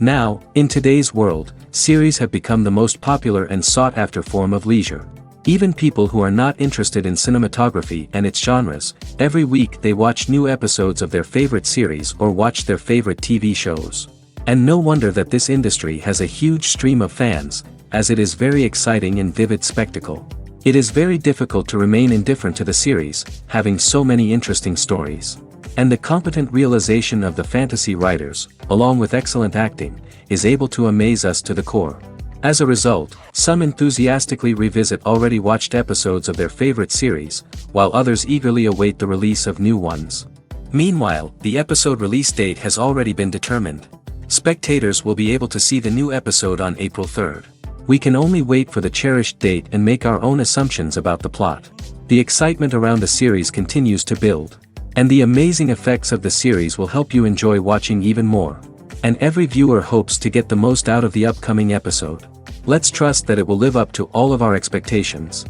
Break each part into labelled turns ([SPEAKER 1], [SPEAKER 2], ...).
[SPEAKER 1] Now, in today's world, series have become the most popular and sought-after form of leisure. Even people who are not interested in cinematography and its genres, every week they watch new episodes of their favorite series or watch their favorite TV shows. And no wonder that this industry has a huge stream of fans, as it is very exciting and vivid spectacle. It is very difficult to remain indifferent to the series, having so many interesting stories. And the competent realization of the fantasy writers, along with excellent acting, is able to amaze us to the core. As a result, some enthusiastically revisit already watched episodes of their favorite series, while others eagerly await the release of new ones. Meanwhile, the episode release date has already been determined. Spectators will be able to see the new episode on April 3rd. We can only wait for the cherished date and make our own assumptions about the plot. The excitement around the series continues to build. And the amazing effects of the series will help you enjoy watching even more. And every viewer hopes to get the most out of the upcoming episode. Let's trust that it will live up to all of our expectations.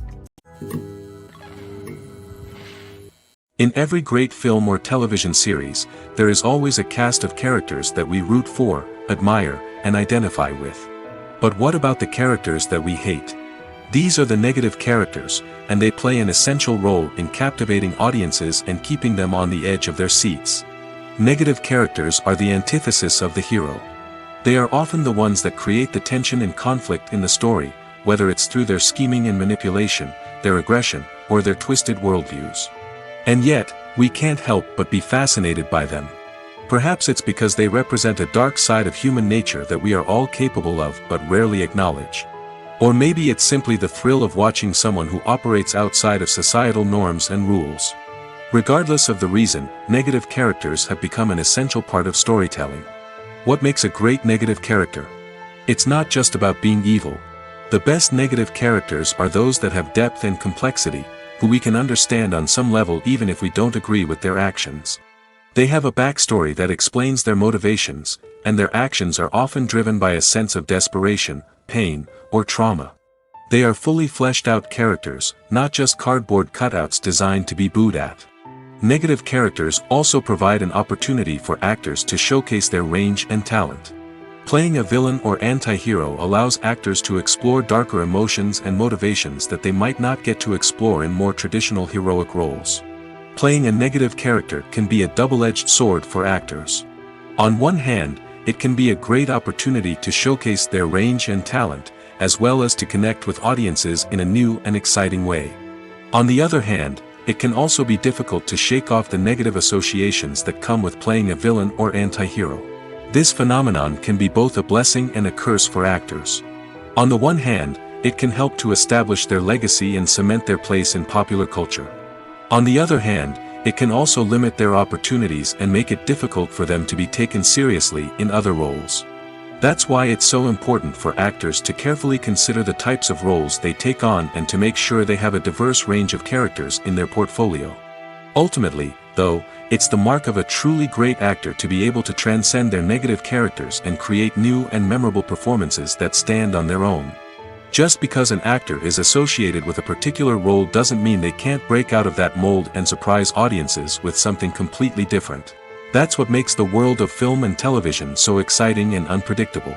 [SPEAKER 1] In every great film or television series, there is always a cast of characters that we root for, admire, and identify with. But what about the characters that we hate? These are the negative characters, and they play an essential role in captivating audiences and keeping them on the edge of their seats. Negative characters are the antithesis of the hero. They are often the ones that create the tension and conflict in the story, whether it's through their scheming and manipulation, their aggression, or their twisted worldviews. And yet, we can't help but be fascinated by them. Perhaps it's because they represent a dark side of human nature that we are all capable of but rarely acknowledge. Or maybe it's simply the thrill of watching someone who operates outside of societal norms and rules. Regardless of the reason, negative characters have become an essential part of storytelling. What makes a great negative character? It's not just about being evil. The best negative characters are those that have depth and complexity, who we can understand on some level even if we don't agree with their actions. They have a backstory that explains their motivations, and their actions are often driven by a sense of desperation, pain, or trauma. They are fully fleshed out characters, not just cardboard cutouts designed to be booed at. Negative characters also provide an opportunity for actors to showcase their range and talent. Playing a villain or anti-hero allows actors to explore darker emotions and motivations that they might not get to explore in more traditional heroic roles. Playing a negative character can be a double-edged sword for actors. On one hand, it can be a great opportunity to showcase their range and talent, as well as to connect with audiences in a new and exciting way. On the other hand, it can also be difficult to shake off the negative associations that come with playing a villain or anti-hero. This phenomenon can be both a blessing and a curse for actors. On the one hand, it can help to establish their legacy and cement their place in popular culture. On the other hand, it can also limit their opportunities and make it difficult for them to be taken seriously in other roles. That's why it's so important for actors to carefully consider the types of roles they take on and to make sure they have a diverse range of characters in their portfolio. Ultimately, though, it's the mark of a truly great actor to be able to transcend their negative characters and create new and memorable performances that stand on their own. Just because an actor is associated with a particular role doesn't mean they can't break out of that mold and surprise audiences with something completely different. That's what makes the world of film and television so exciting and unpredictable.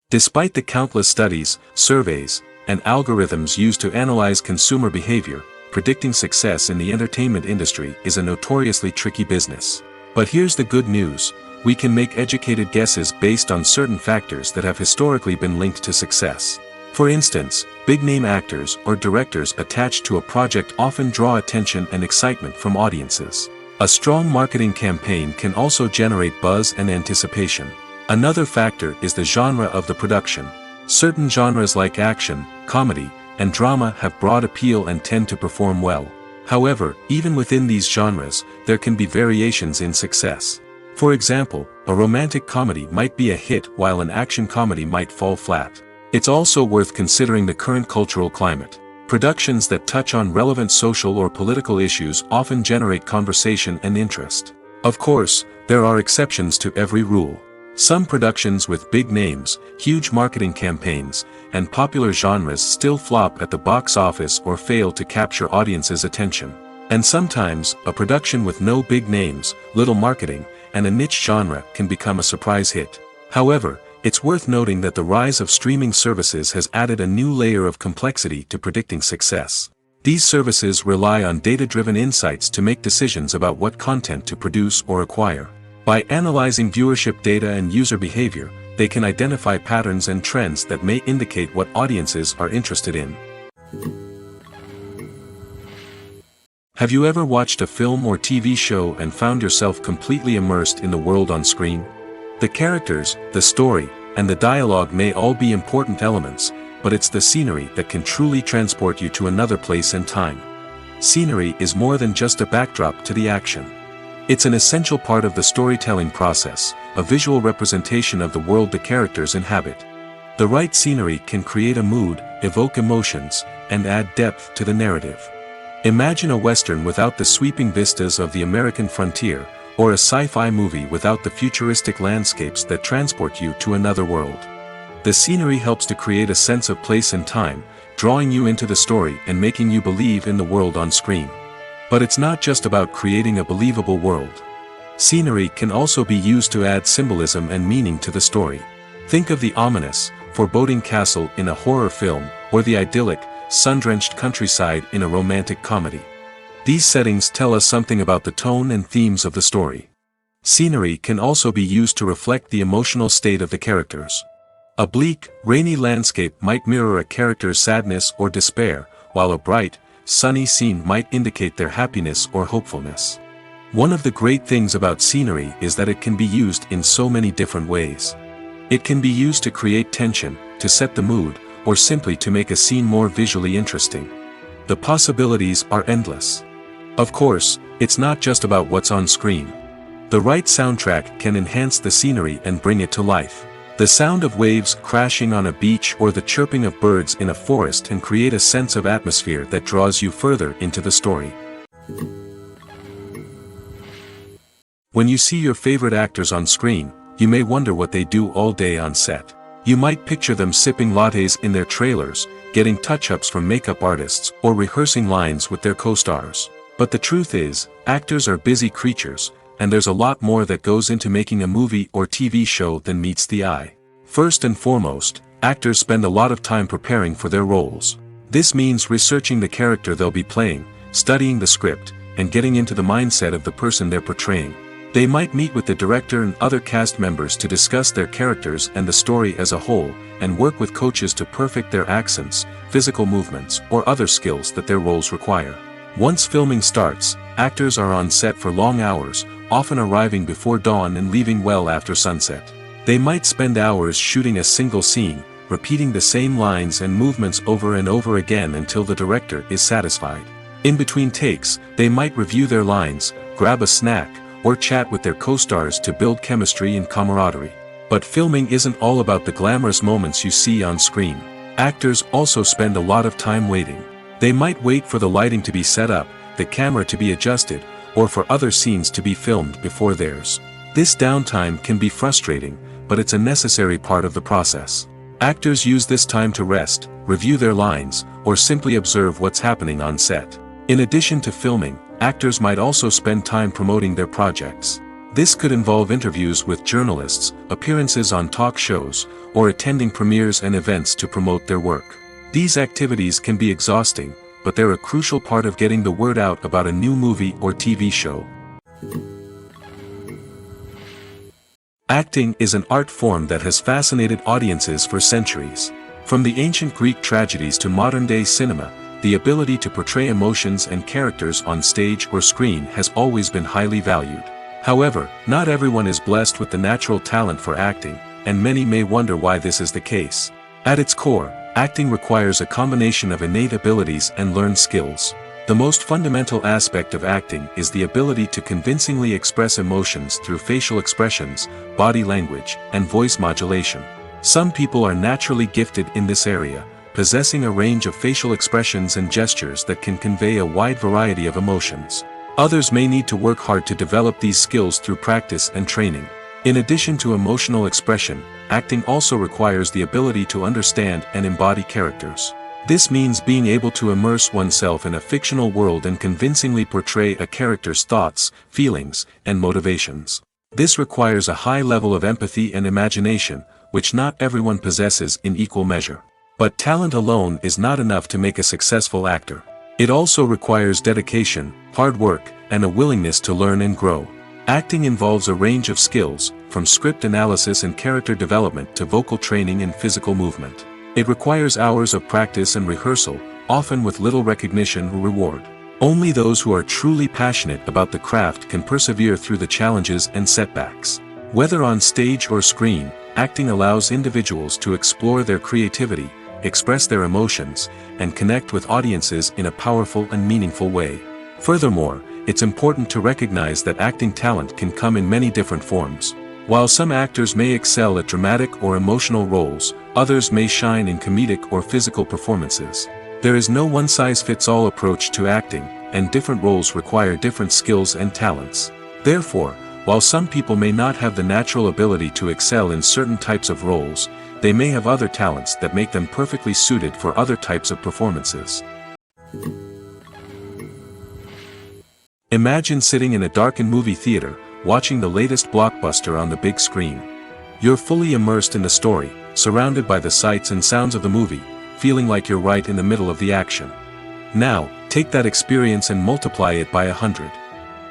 [SPEAKER 1] Despite the countless studies, surveys, and algorithms used to analyze consumer behavior, predicting success in the entertainment industry is a notoriously tricky business. But here's the good news. We can make educated guesses based on certain factors that have historically been linked to success. For instance, big-name actors or directors attached to a project often draw attention and excitement from audiences. A strong marketing campaign can also generate buzz and anticipation. Another factor is the genre of the production. Certain genres like action, comedy, and drama have broad appeal and tend to perform well. However, even within these genres, there can be variations in success. For example, a romantic comedy might be a hit while an action comedy might fall flat. It's also worth considering the current cultural climate. Productions that touch on relevant social or political issues often generate conversation and interest. Of course, there are exceptions to every rule. Some productions with big names, huge marketing campaigns, and popular genres still flop at the box office or fail to capture audiences' attention. And sometimes, a production with no big names, little marketing, and a niche genre can become a surprise hit. However, it's worth noting that the rise of streaming services has added a new layer of complexity to predicting success. These services rely on data-driven insights to make decisions about what content to produce or acquire. By analyzing viewership data and user behavior, they can identify patterns and trends that may indicate what audiences are interested in. Have you ever watched a film or TV show and found yourself completely immersed in the world on screen? The characters, the story, and the dialogue may all be important elements, but it's the scenery that can truly transport you to another place and time. Scenery is more than just a backdrop to the action. It's an essential part of the storytelling process, a visual representation of the world the characters inhabit. The right scenery can create a mood, evoke emotions, and add depth to the narrative. Imagine a Western without the sweeping vistas of the American frontier, or a sci-fi movie without the futuristic landscapes that transport you to another world. The scenery helps to create a sense of place and time, drawing you into the story and making you believe in the world on screen. But it's not just about creating a believable world. Scenery can also be used to add symbolism and meaning to the story. Think of the ominous, foreboding castle in a horror film, or the idyllic, sun-drenched countryside in a romantic comedy. These settings tell us something about the tone and themes of the story. Scenery can also be used to reflect the emotional state of the characters. A bleak, rainy landscape might mirror a character's sadness or despair, while a bright, sunny scene might indicate their happiness or hopefulness. One of the great things about scenery is that it can be used in so many different ways. It can be used to create tension, to set the mood, or simply to make a scene more visually interesting. The possibilities are endless. Of course, it's not just about what's on screen. The right soundtrack can enhance the scenery and bring it to life. The sound of waves crashing on a beach or the chirping of birds in a forest can create a sense of atmosphere that draws you further into the story. When you see your favorite actors on screen, you may wonder what they do all day on set. You might picture them sipping lattes in their trailers, getting touch-ups from makeup artists, or rehearsing lines with their co-stars. But the truth is, actors are busy creatures, and there's a lot more that goes into making a movie or TV show than meets the eye. First and foremost, actors spend a lot of time preparing for their roles. This means researching the character they'll be playing, studying the script, and getting into the mindset of the person they're portraying. They might meet with the director and other cast members to discuss their characters and the story as a whole, and work with coaches to perfect their accents, physical movements, or other skills that their roles require. Once filming starts, actors are on set for long hours, often arriving before dawn and leaving well after sunset. They might spend hours shooting a single scene, repeating the same lines and movements over and over again until the director is satisfied. In between takes, they might review their lines, grab a snack, or chat with their co-stars to build chemistry and camaraderie. But filming isn't all about the glamorous moments you see on screen. Actors also spend a lot of time waiting. They might wait for the lighting to be set up, the camera to be adjusted, or for other scenes to be filmed before theirs. This downtime can be frustrating, but it's a necessary part of the process. Actors use this time to rest, review their lines, or simply observe what's happening on set. In addition to filming, actors might also spend time promoting their projects. This could involve interviews with journalists, appearances on talk shows, or attending premieres and events to promote their work. These activities can be exhausting, but they're a crucial part of getting the word out about a new movie or TV show. Acting is an art form that has fascinated audiences for centuries. From the ancient Greek tragedies to modern-day cinema, the ability to portray emotions and characters on stage or screen has always been highly valued. However, not everyone is blessed with the natural talent for acting, and many may wonder why this is the case. At its core, acting requires a combination of innate abilities and learned skills. The most fundamental aspect of acting is the ability to convincingly express emotions through facial expressions, body language, and voice modulation. Some people are naturally gifted in this area, possessing a range of facial expressions and gestures that can convey a wide variety of emotions. Others may need to work hard to develop these skills through practice and training. In addition to emotional expression, acting also requires the ability to understand and embody characters. This means being able to immerse oneself in a fictional world and convincingly portray a character's thoughts, feelings, and motivations. This requires a high level of empathy and imagination, which not everyone possesses in equal measure. But talent alone is not enough to make a successful actor. It also requires dedication, hard work, and a willingness to learn and grow. Acting involves a range of skills, from script analysis and character development to vocal training and physical movement. It requires hours of practice and rehearsal, often with little recognition or reward. Only those who are truly passionate about the craft can persevere through the challenges and setbacks. Whether on stage or screen, acting allows individuals to explore their creativity, express their emotions, and connect with audiences in a powerful and meaningful way. Furthermore, it's important to recognize that acting talent can come in many different forms. While some actors may excel at dramatic or emotional roles, others may shine in comedic or physical performances. There is no one-size-fits-all approach to acting, and different roles require different skills and talents. Therefore, while some people may not have the natural ability to excel in certain types of roles, they may have other talents that make them perfectly suited for other types of performances. Imagine sitting in a darkened movie theater, watching the latest blockbuster on the big screen. You're fully immersed in the story, surrounded by the sights and sounds of the movie, feeling like you're right in the middle of the action. Now, take that experience and multiply it by 100.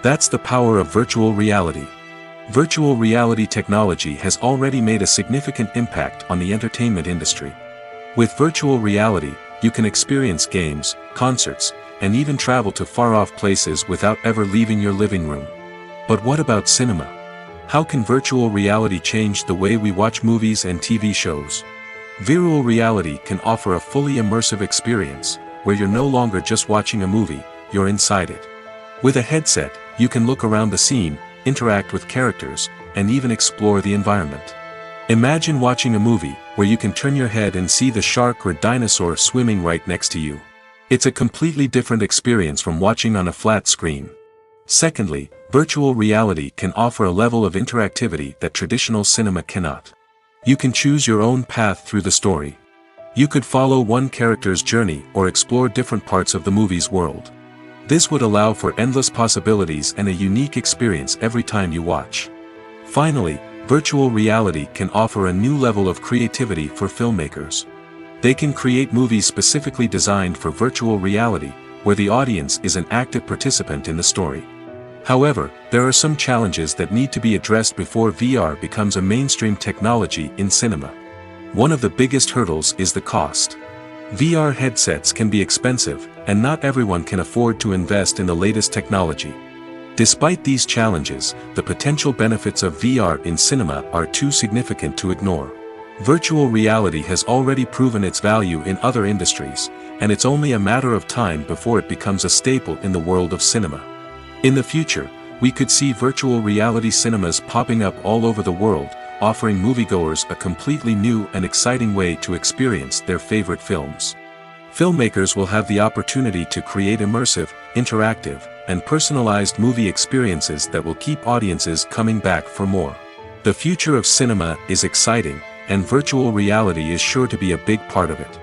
[SPEAKER 1] That's the power of virtual reality. Virtual reality technology has already made a significant impact on the entertainment industry. With virtual reality, you can experience games, concerts, and even travel to far-off places without ever leaving your living room. But what about cinema? How can virtual reality change the way we watch movies and TV shows? Virtual reality can offer a fully immersive experience, where you're no longer just watching a movie, you're inside it. With a headset, you can look around the scene, interact with characters, and even explore the environment. Imagine watching a movie, where you can turn your head and see the shark or dinosaur swimming right next to you. It's a completely different experience from watching on a flat screen. Secondly, virtual reality can offer a level of interactivity that traditional cinema cannot. You can choose your own path through the story. You could follow one character's journey or explore different parts of the movie's world. This would allow for endless possibilities and a unique experience every time you watch. Finally, virtual reality can offer a new level of creativity for filmmakers. They can create movies specifically designed for virtual reality, where the audience is an active participant in the story. However, there are some challenges that need to be addressed before VR becomes a mainstream technology in cinema. One of the biggest hurdles is the cost. VR headsets can be expensive, and not everyone can afford to invest in the latest technology. Despite these challenges, the potential benefits of VR in cinema are too significant to ignore. Virtual reality has already proven its value in other industries, and it's only a matter of time before it becomes a staple in the world of cinema. In the future, we could see virtual reality cinemas popping up all over the world, offering moviegoers a completely new and exciting way to experience their favorite films. Filmmakers will have the opportunity to create immersive, interactive, and personalized movie experiences that will keep audiences coming back for more. The future of cinema is exciting, and virtual reality is sure to be a big part of it.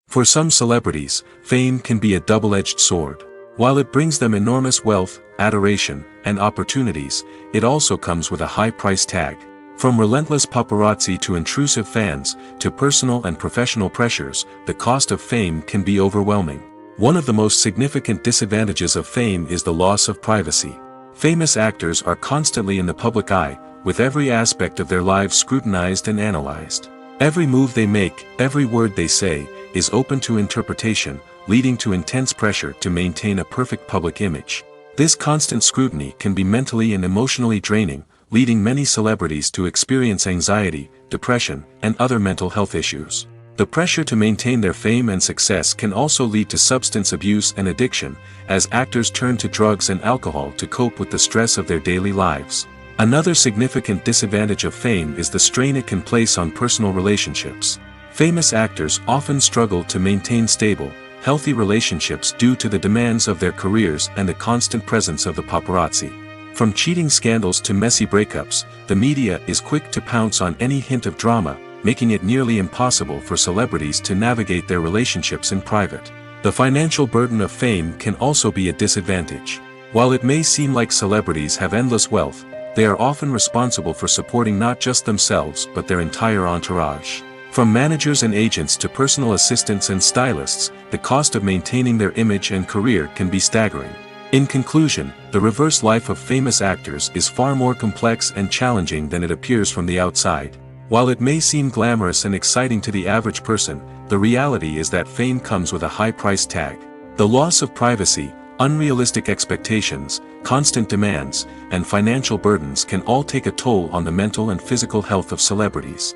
[SPEAKER 1] For some celebrities, fame can be a double-edged sword. While it brings them enormous wealth, adoration, and opportunities, it also comes with a high price tag. From relentless paparazzi to intrusive fans, to personal and professional pressures, the cost of fame can be overwhelming. One of the most significant disadvantages of fame is the loss of privacy. Famous actors are constantly in the public eye, with every aspect of their lives scrutinized and analyzed. Every move they make, every word they say, is open to interpretation, leading to intense pressure to maintain a perfect public image. This constant scrutiny can be mentally and emotionally draining, leading many celebrities to experience anxiety, depression, and other mental health issues. The pressure to maintain their fame and success can also lead to substance abuse and addiction, as actors turn to drugs and alcohol to cope with the stress of their daily lives. Another significant disadvantage of fame is the strain it can place on personal relationships. Famous actors often struggle to maintain stable, healthy relationships due to the demands of their careers and the constant presence of the paparazzi. From cheating scandals to messy breakups, the media is quick to pounce on any hint of drama, making it nearly impossible for celebrities to navigate their relationships in private. The financial burden of fame can also be a disadvantage. While it may seem like celebrities have endless wealth, they are often responsible for supporting not just themselves but their entire entourage. From managers and agents to personal assistants and stylists, the cost of maintaining their image and career can be staggering. In conclusion, the reverse life of famous actors is far more complex and challenging than it appears from the outside. While it may seem glamorous and exciting to the average person, the reality is that fame comes with a high price tag. The loss of privacy, unrealistic expectations, constant demands, and financial burdens can all take a toll on the mental and physical health of celebrities.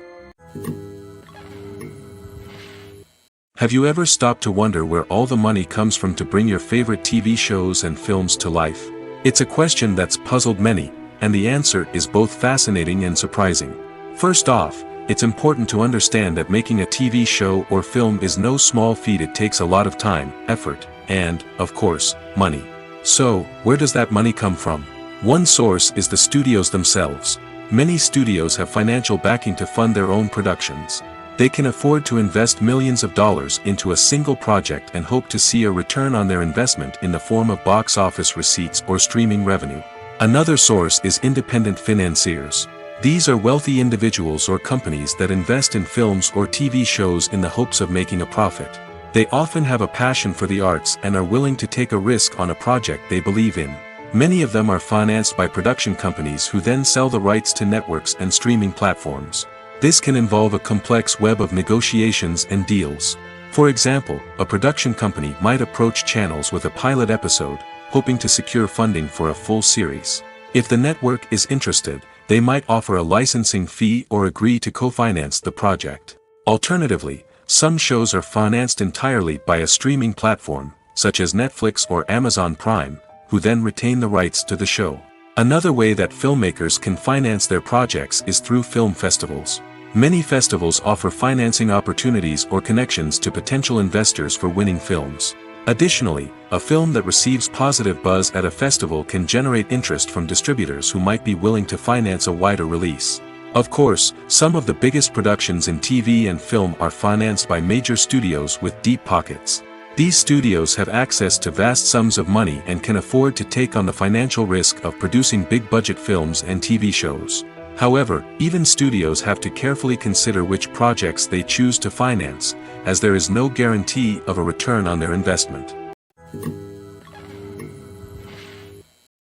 [SPEAKER 1] Have you ever stopped to wonder where all the money comes from to bring your favorite TV shows and films to life? It's a question that's puzzled many, and the answer is both fascinating and surprising. First off, it's important to understand that making a TV show or film is no small feat. It takes a lot of time, effort, and, of course, money. So, where does that money come from? One source is the studios themselves. Many studios have financial backing to fund their own productions. They can afford to invest millions of dollars into a single project and hope to see a return on their investment in the form of box office receipts or streaming revenue. Another source is independent financiers. These are wealthy individuals or companies that invest in films or TV shows in the hopes of making a profit. They often have a passion for the arts and are willing to take a risk on a project they believe in. Many of them are financed by production companies who then sell the rights to networks and streaming platforms. This can involve a complex web of negotiations and deals. For example, a production company might approach channels with a pilot episode, hoping to secure funding for a full series. If the network is interested, they might offer a licensing fee or agree to co-finance the project. Alternatively, some shows are financed entirely by a streaming platform, such as Netflix or Amazon Prime, who then retain the rights to the show. Another way that filmmakers can finance their projects is through film festivals. Many festivals offer financing opportunities or connections to potential investors for winning films. Additionally, a film that receives positive buzz at a festival can generate interest from distributors who might be willing to finance a wider release. Of course, some of the biggest productions in TV and film are financed by major studios with deep pockets. These studios have access to vast sums of money and can afford to take on the financial risk of producing big-budget films and TV shows. However, even studios have to carefully consider which projects they choose to finance, as there is no guarantee of a return on their investment.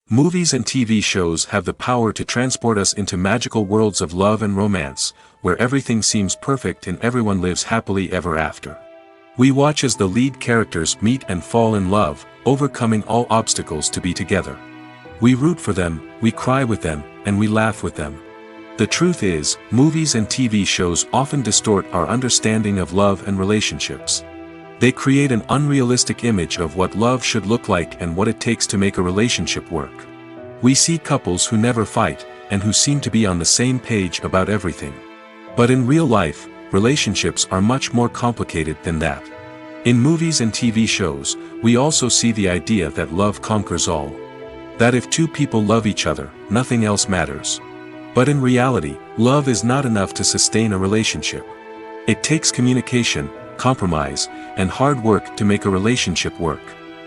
[SPEAKER 1] Movies and TV shows have the power to transport us into magical worlds of love and romance, where everything seems perfect and everyone lives happily ever after. We watch as the lead characters meet and fall in love, overcoming all obstacles to be together. We root for them, we cry with them, and we laugh with them. The truth is, movies and TV shows often distort our understanding of love and relationships. They create an unrealistic image of what love should look like and what it takes to make a relationship work. We see couples who never fight, and who seem to be on the same page about everything. But in real life, relationships are much more complicated than that. In movies and TV shows, we also see the idea that love conquers all. That if two people love each other, nothing else matters. But in reality, love is not enough to sustain a relationship. It takes communication, compromise, and hard work to make a relationship work.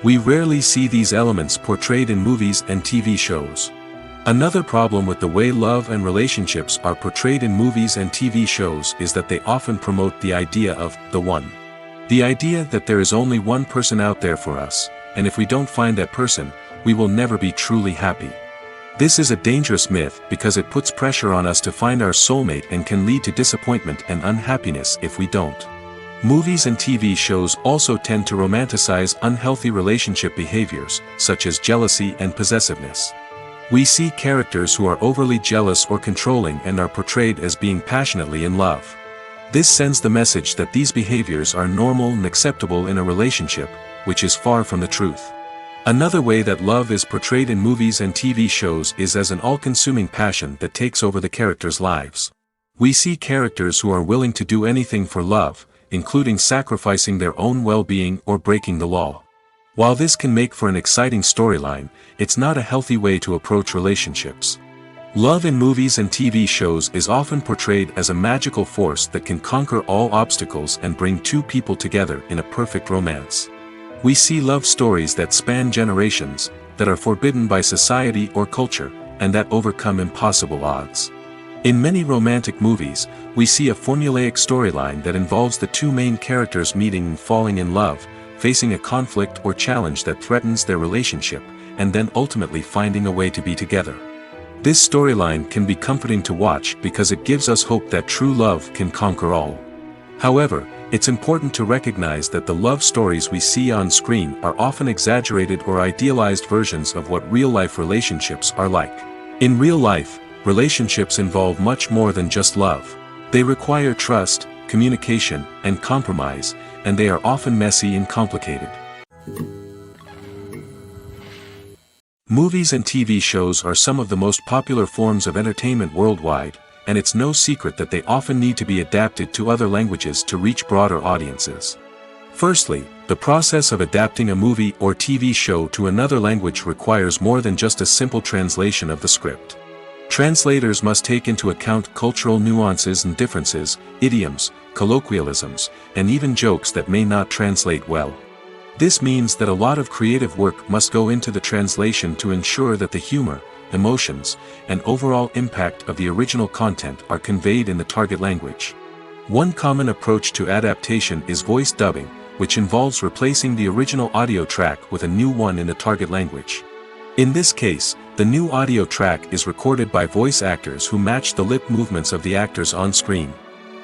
[SPEAKER 1] We rarely see these elements portrayed in movies and TV shows. Another problem with the way love and relationships are portrayed in movies and TV shows is that they often promote the idea of the one. The idea that there is only one person out there for us, and if we don't find that person, we will never be truly happy. This is a dangerous myth because it puts pressure on us to find our soulmate and can lead to disappointment and unhappiness if we don't. Movies and TV shows also tend to romanticize unhealthy relationship behaviors, such as jealousy and possessiveness. We see characters who are overly jealous or controlling and are portrayed as being passionately in love. This sends the message that these behaviors are normal and acceptable in a relationship, which is far from the truth. Another way that love is portrayed in movies and TV shows is as an all-consuming passion that takes over the characters' lives. We see characters who are willing to do anything for love, including sacrificing their own well-being or breaking the law. While this can make for an exciting storyline, it's not a healthy way to approach relationships. Love in movies and TV shows is often portrayed as a magical force that can conquer all obstacles and bring two people together in a perfect romance. We see love stories that span generations, that are forbidden by society or culture, and that overcome impossible odds. In many romantic movies, we see a formulaic storyline that involves the two main characters meeting and falling in love, facing a conflict or challenge that threatens their relationship, and then ultimately finding a way to be together. This storyline can be comforting to watch because it gives us hope that true love can conquer all. However, it's important to recognize that the love stories we see on screen are often exaggerated or idealized versions of what real-life relationships are like. In real life, relationships involve much more than just love. They require trust, communication, and compromise, and they are often messy and complicated. Movies and TV shows are some of the most popular forms of entertainment worldwide, and it's no secret that they often need to be adapted to other languages to reach broader audiences. Firstly, the process of adapting a movie or TV show to another language requires more than just a simple translation of the script. Translators must take into account cultural nuances and differences, idioms, colloquialisms, and even jokes that may not translate well. This means that a lot of creative work must go into the translation to ensure that the humor, emotions, and overall impact of the original content are conveyed in the target language. One common approach to adaptation is voice dubbing, which involves replacing the original audio track with a new one in the target language. In this case, the new audio track is recorded by voice actors who match the lip movements of the actors on screen.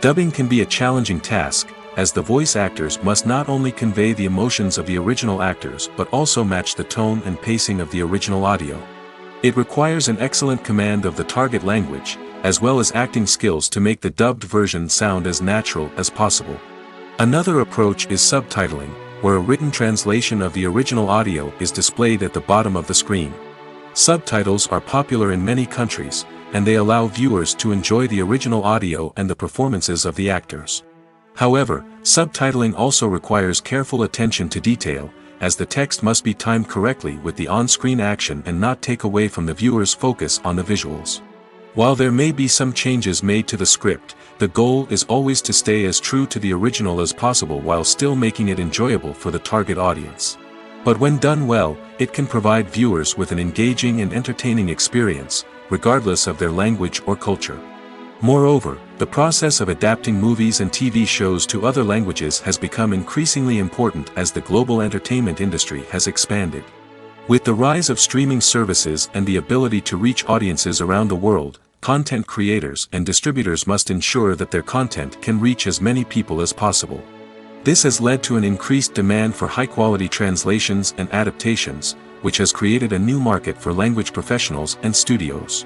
[SPEAKER 1] Dubbing can be a challenging task, as the voice actors must not only convey the emotions of the original actors but also match the tone and pacing of the original audio. It requires an excellent command of the target language, as well as acting skills to make the dubbed version sound as natural as possible. Another approach is subtitling, where a written translation of the original audio is displayed at the bottom of the screen. Subtitles are popular in many countries, and they allow viewers to enjoy the original audio and the performances of the actors. However, subtitling also requires careful attention to detail, as the text must be timed correctly with the on-screen action and not take away from the viewer's focus on the visuals. While there may be some changes made to the script, the goal is always to stay as true to the original as possible while still making it enjoyable for the target audience. But when done well, it can provide viewers with an engaging and entertaining experience, regardless of their language or culture. Moreover, the process of adapting movies and TV shows to other languages has become increasingly important as the global entertainment industry has expanded. With the rise of streaming services and the ability to reach audiences around the world, content creators and distributors must ensure that their content can reach as many people as possible. This has led to an increased demand for high-quality translations and adaptations, which has created a new market for language professionals and studios.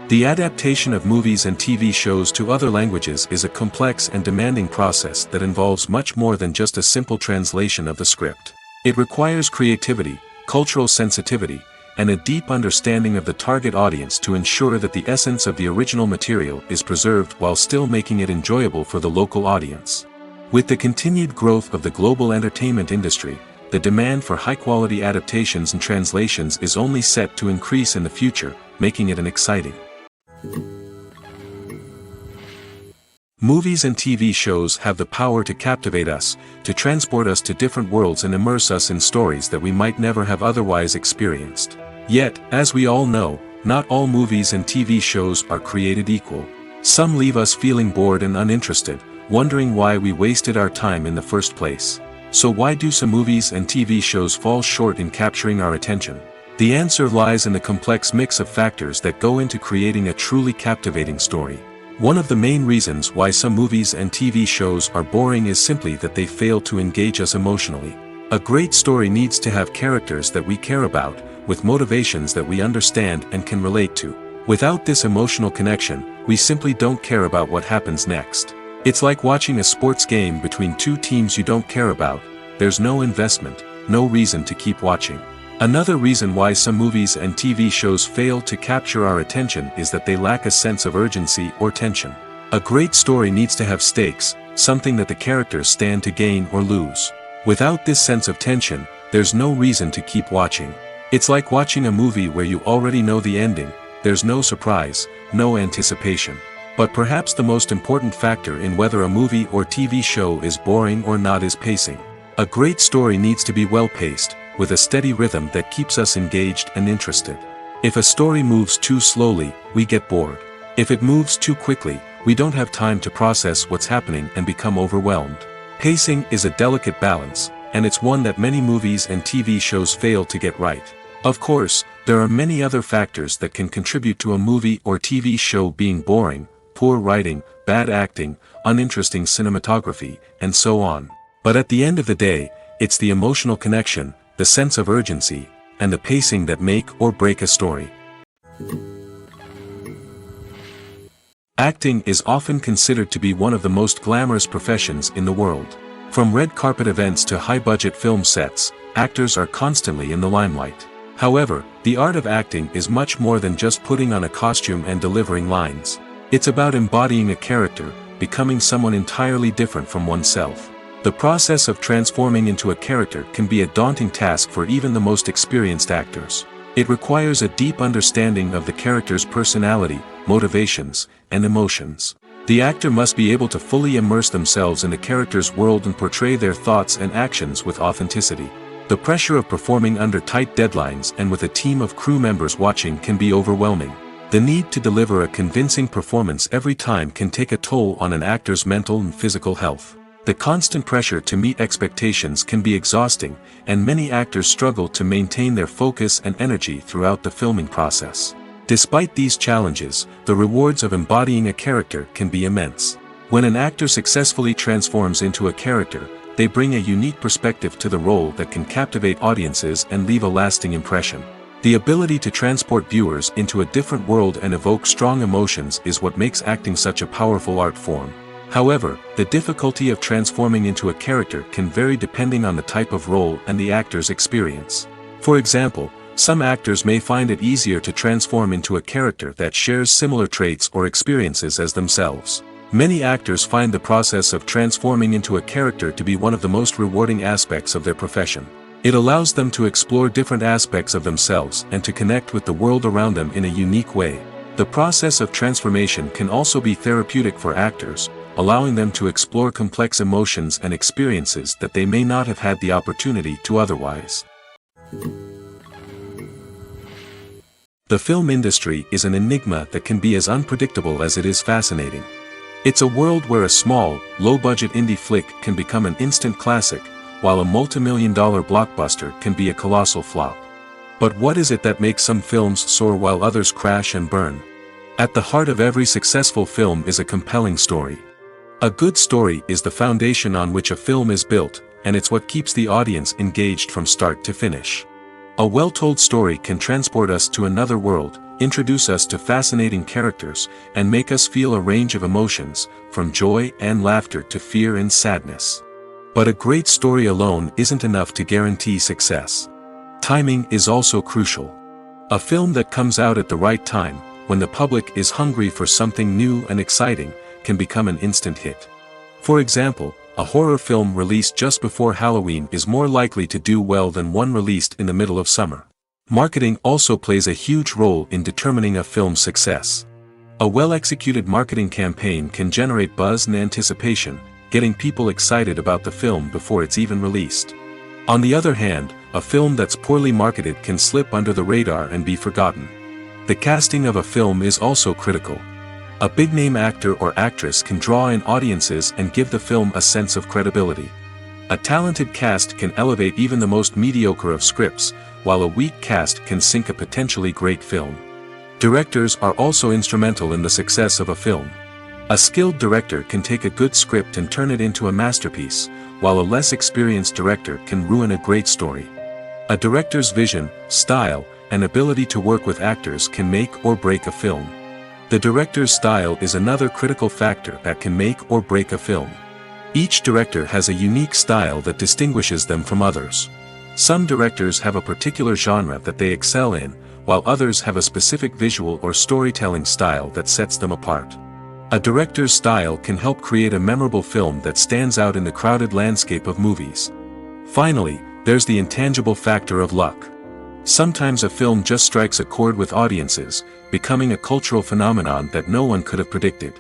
[SPEAKER 1] The adaptation of movies and TV shows to other languages is a complex and demanding process that involves much more than just a simple translation of the script. It requires creativity, cultural sensitivity, and a deep understanding of the target audience to ensure that the essence of the original material is preserved while still making it enjoyable for the local audience. With the continued growth of the global entertainment industry, the demand for high-quality adaptations and translations is only set to increase in the future, making it an exciting. Movies and TV shows have the power to captivate us, to transport us to different worlds and immerse us in stories that we might never have otherwise experienced. Yet, as we all know, not all movies and TV shows are created equal. Some leave us feeling bored and uninterested, wondering why we wasted our time in the first place. So why do some movies and TV shows fall short in capturing our attention? The answer lies in the complex mix of factors that go into creating a truly captivating story. One of the main reasons why some movies and TV shows are boring is simply that they fail to engage us emotionally. A great story needs to have characters that we care about, with motivations that we understand and can relate to. Without this emotional connection, we simply don't care about what happens next. It's like watching a sports game between two teams you don't care about. There's no investment, no reason to keep watching. Another reason why some movies and TV shows fail to capture our attention is that they lack a sense of urgency or tension. A great story needs to have stakes, something that the characters stand to gain or lose. Without this sense of tension, there's no reason to keep watching. It's like watching a movie where you already know the ending, there's no surprise, no anticipation. But perhaps the most important factor in whether a movie or TV show is boring or not is pacing. A great story needs to be well-paced, with a steady rhythm that keeps us engaged and interested. If a story moves too slowly, we get bored. If it moves too quickly, we don't have time to process what's happening and become overwhelmed. Pacing is a delicate balance, and it's one that many movies and TV shows fail to get right. Of course, there are many other factors that can contribute to a movie or TV show being boring: poor writing, bad acting, uninteresting cinematography, and so on. But at the end of the day, it's the emotional connection, the sense of urgency, and the pacing that make or break a story. Acting is often considered to be one of the most glamorous professions in the world. From red carpet events to high-budget film sets, actors are constantly in the limelight. However, the art of acting is much more than just putting on a costume and delivering lines. It's about embodying a character, becoming someone entirely different from oneself. The process of transforming into a character can be a daunting task for even the most experienced actors. It requires a deep understanding of the character's personality, motivations, and emotions. The actor must be able to fully immerse themselves in the character's world and portray their thoughts and actions with authenticity. The pressure of performing under tight deadlines and with a team of crew members watching can be overwhelming. The need to deliver a convincing performance every time can take a toll on an actor's mental and physical health. The constant pressure to meet expectations can be exhausting, and many actors struggle to maintain their focus and energy throughout the filming process. Despite these challenges, the rewards of embodying a character can be immense. When an actor successfully transforms into a character, they bring a unique perspective to the role that can captivate audiences and leave a lasting impression. The ability to transport viewers into a different world and evoke strong emotions is what makes acting such a powerful art form. However, the difficulty of transforming into a character can vary depending on the type of role and the actor's experience. For example, some actors may find it easier to transform into a character that shares similar traits or experiences as themselves. Many actors find the process of transforming into a character to be one of the most rewarding aspects of their profession. It allows them to explore different aspects of themselves and to connect with the world around them in a unique way. The process of transformation can also be therapeutic for actors, allowing them to explore complex emotions and experiences that they may not have had the opportunity to otherwise. The film industry is an enigma that can be as unpredictable as it is fascinating. It's a world where a small, low-budget indie flick can become an instant classic, while a multi-million-dollar blockbuster can be a colossal flop. But what is it that makes some films soar while others crash and burn? At the heart of every successful film is a compelling story. A good story is the foundation on which a film is built, and it's what keeps the audience engaged from start to finish. A well-told story can transport us to another world, introduce us to fascinating characters, and make us feel a range of emotions, from joy and laughter to fear and sadness. But a great story alone isn't enough to guarantee success. Timing is also crucial. A film that comes out at the right time, when the public is hungry for something new and exciting, can become an instant hit. For example, a horror film released just before Halloween is more likely to do well than one released in the middle of summer. Marketing also plays a huge role in determining a film's success. A well-executed marketing campaign can generate buzz and anticipation, getting people excited about the film before it's even released. On the other hand, a film that's poorly marketed can slip under the radar and be forgotten. The casting of a film is also critical. A big-name actor or actress can draw in audiences and give the film a sense of credibility. A talented cast can elevate even the most mediocre of scripts, while a weak cast can sink a potentially great film. Directors are also instrumental in the success of a film. A skilled director can take a good script and turn it into a masterpiece, while a less experienced director can ruin a great story. A director's vision, style, and ability to work with actors can make or break a film. The director's style is another critical factor that can make or break a film. Each director has a unique style that distinguishes them from others. Some directors have a particular genre that they excel in, while others have a specific visual or storytelling style that sets them apart. A director's style can help create a memorable film that stands out in the crowded landscape of movies. Finally, there's the intangible factor of luck. Sometimes a film just strikes a chord with audiences, becoming a cultural phenomenon that no one could have predicted.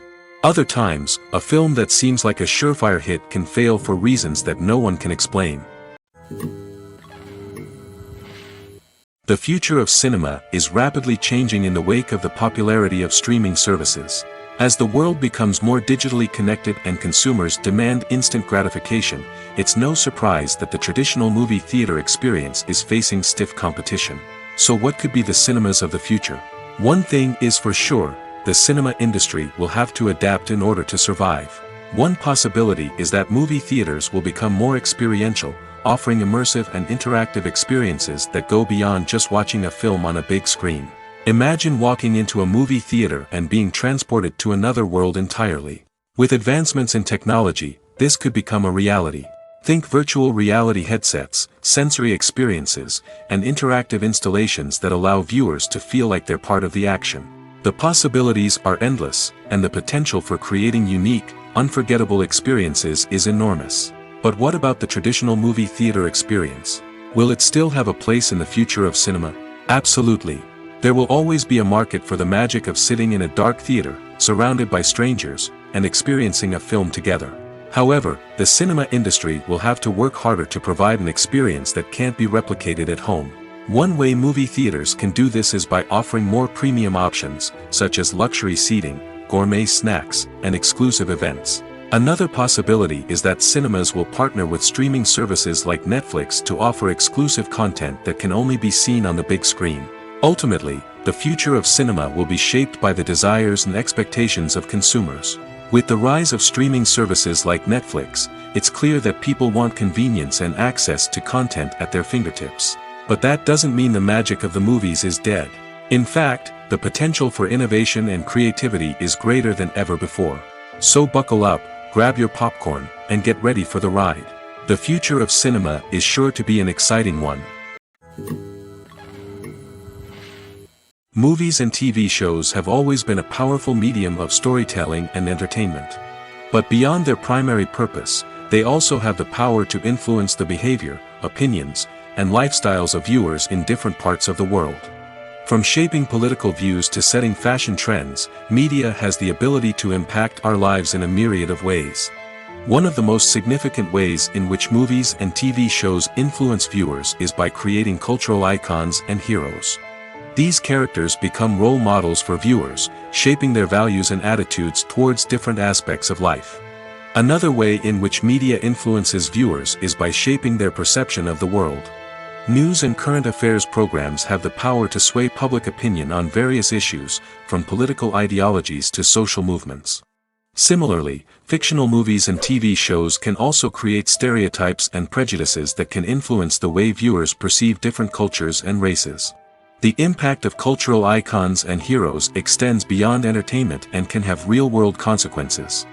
[SPEAKER 1] Other times, a film that seems like a surefire hit can fail for reasons that no one can explain. The future of cinema is rapidly changing in the wake of the popularity of streaming services. As the world becomes more digitally connected and consumers demand instant gratification, it's no surprise that the traditional movie theater experience is facing stiff competition. So what could be the cinemas of the future? One thing is for sure, the cinema industry will have to adapt in order to survive. One possibility is that movie theaters will become more experiential, offering immersive and interactive experiences that go beyond just watching a film on a big screen. Imagine walking into a movie theater and being transported to another world entirely. With advancements in technology, this could become a reality. Think virtual reality headsets, sensory experiences, and interactive installations that allow viewers to feel like they're part of the action. The possibilities are endless, and the potential for creating unique, unforgettable experiences is enormous. But what about the traditional movie theater experience? Will it still have a place in the future of cinema? Absolutely. There will always be a market for the magic of sitting in a dark theater, surrounded by strangers, and experiencing a film together. However, the cinema industry will have to work harder to provide an experience that can't be replicated at home. One way movie theaters can do this is by offering more premium options, such as luxury seating, gourmet snacks, and exclusive events. Another possibility is that cinemas will partner with streaming services like Netflix to offer exclusive content that can only be seen on the big screen. Ultimately, the future of cinema will be shaped by the desires and expectations of consumers. With the rise of streaming services like Netflix, it's clear that people want convenience and access to content at their fingertips. But that doesn't mean the magic of the movies is dead. In fact, the potential for innovation and creativity is greater than ever before. So buckle up, grab your popcorn, and get ready for the ride. The future of cinema is sure to be an exciting one. Movies and TV shows have always been a powerful medium of storytelling and entertainment. But beyond their primary purpose, they also have the power to influence the behavior, opinions, and lifestyles of viewers in different parts of the world. From shaping political views to setting fashion trends, media has the ability to impact our lives in a myriad of ways. One of the most significant ways in which movies and TV shows influence viewers is by creating cultural icons and heroes. These characters become role models for viewers, shaping their values and attitudes towards different aspects of life. Another way in which media influences viewers is by shaping their perception of the world. News and current affairs programs have the power to sway public opinion on various issues, from political ideologies to social movements. Similarly, fictional movies and TV shows can also create stereotypes and prejudices that can influence the way viewers perceive different cultures and races. The impact of cultural icons and heroes extends beyond entertainment and can have real-world consequences.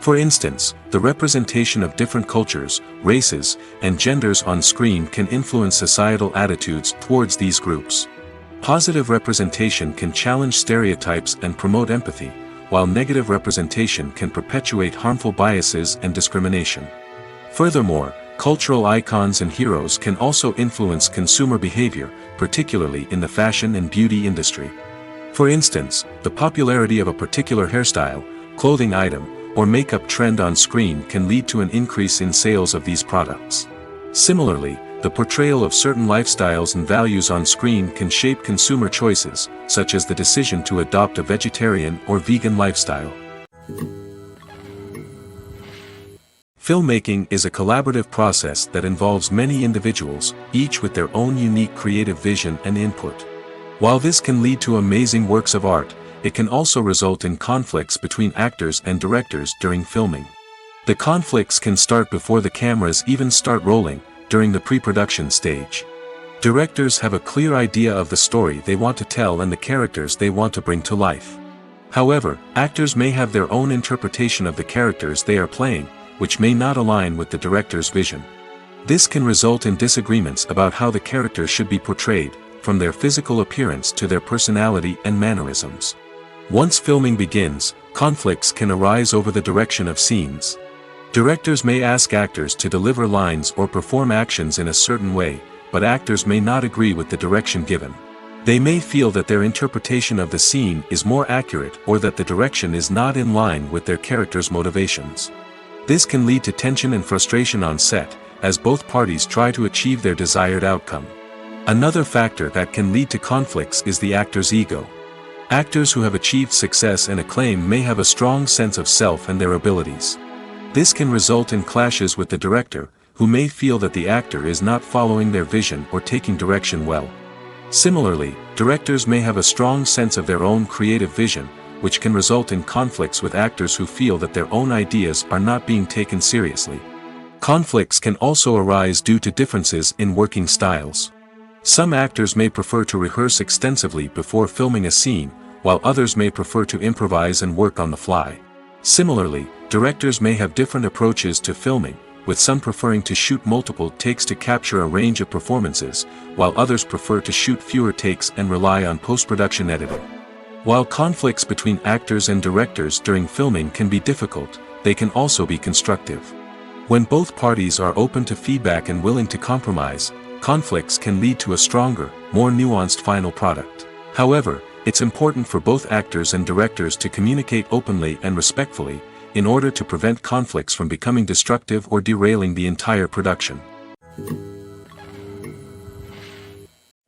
[SPEAKER 1] For instance, the representation of different cultures, races, and genders on screen can influence societal attitudes towards these groups. Positive representation can challenge stereotypes and promote empathy, while negative representation can perpetuate harmful biases and discrimination. Furthermore, cultural icons and heroes can also influence consumer behavior, particularly in the fashion and beauty industry. For instance, the popularity of a particular hairstyle, clothing item, or makeup trend on screen can lead to an increase in sales of these products. Similarly, the portrayal of certain lifestyles and values on screen can shape consumer choices, such as the decision to adopt a vegetarian or vegan lifestyle. Filmmaking is a collaborative process that involves many individuals, each with their own unique creative vision and input. While this can lead to amazing works of art, it can also result in conflicts between actors and directors during filming. The conflicts can start before the cameras even start rolling, during the pre-production stage. Directors have a clear idea of the story they want to tell and the characters they want to bring to life. However, actors may have their own interpretation of the characters they are playing, which may not align with the director's vision. This can result in disagreements about how the characters should be portrayed, from their physical appearance to their personality and mannerisms. Once filming begins, conflicts can arise over the direction of scenes. Directors may ask actors to deliver lines or perform actions in a certain way, but actors may not agree with the direction given. They may feel that their interpretation of the scene is more accurate or that the direction is not in line with their character's motivations. This can lead to tension and frustration on set, as both parties try to achieve their desired outcome. Another factor that can lead to conflicts is the actor's ego. Actors who have achieved success and acclaim may have a strong sense of self and their abilities. This can result in clashes with the director, who may feel that the actor is not following their vision or taking direction well. Similarly, directors may have a strong sense of their own creative vision, which can result in conflicts with actors who feel that their own ideas are not being taken seriously. Conflicts can also arise due to differences in working styles. Some actors may prefer to rehearse extensively before filming a scene, while others may prefer to improvise and work on the fly. Similarly, directors may have different approaches to filming, with some preferring to shoot multiple takes to capture a range of performances, while others prefer to shoot fewer takes and rely on post-production editing. While conflicts between actors and directors during filming can be difficult, they can also be constructive. When both parties are open to feedback and willing to compromise, conflicts can lead to a stronger, more nuanced final product. However, it's important for both actors and directors to communicate openly and respectfully, in order to prevent conflicts from becoming destructive or derailing the entire production.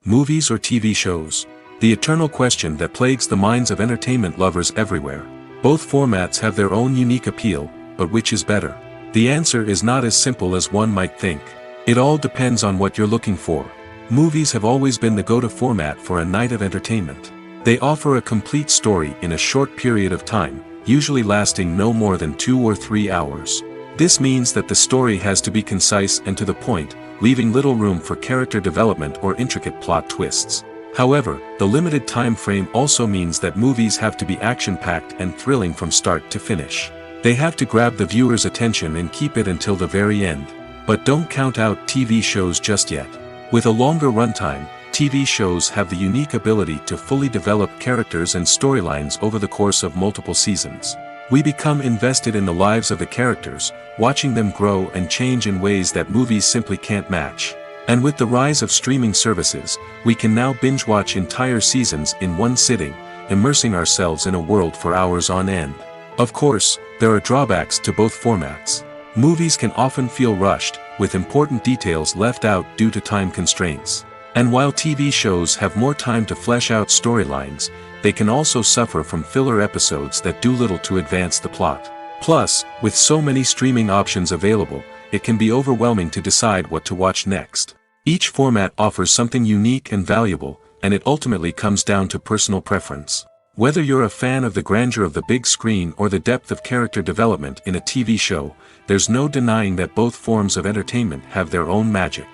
[SPEAKER 1] Movies or TV shows? The eternal question that plagues the minds of entertainment lovers everywhere. Both formats have their own unique appeal, but which is better? The answer is not as simple as one might think. It all depends on what you're looking for. Movies have always been the go-to format for a night of entertainment. They offer a complete story in a short period of time, usually lasting no more than 2 or 3 hours. This means that the story has to be concise and to the point, leaving little room for character development or intricate plot twists. However, the limited time frame also means that movies have to be action-packed and thrilling from start to finish. They have to grab the viewer's attention and keep it until the very end. But don't count out TV shows just yet. With a longer runtime, TV shows have the unique ability to fully develop characters and storylines over the course of multiple seasons. We become invested in the lives of the characters, watching them grow and change in ways that movies simply can't match. And with the rise of streaming services, we can now binge-watch entire seasons in one sitting, immersing ourselves in a world for hours on end. Of course, there are drawbacks to both formats. Movies can often feel rushed, with important details left out due to time constraints. And while TV shows have more time to flesh out storylines, they can also suffer from filler episodes that do little to advance the plot. Plus, with so many streaming options available, it can be overwhelming to decide what to watch next. Each format offers something unique and valuable, and it ultimately comes down to personal preference. Whether you're a fan of the grandeur of the big screen or the depth of character development in a TV show, there's no denying that both forms of entertainment have their own magic.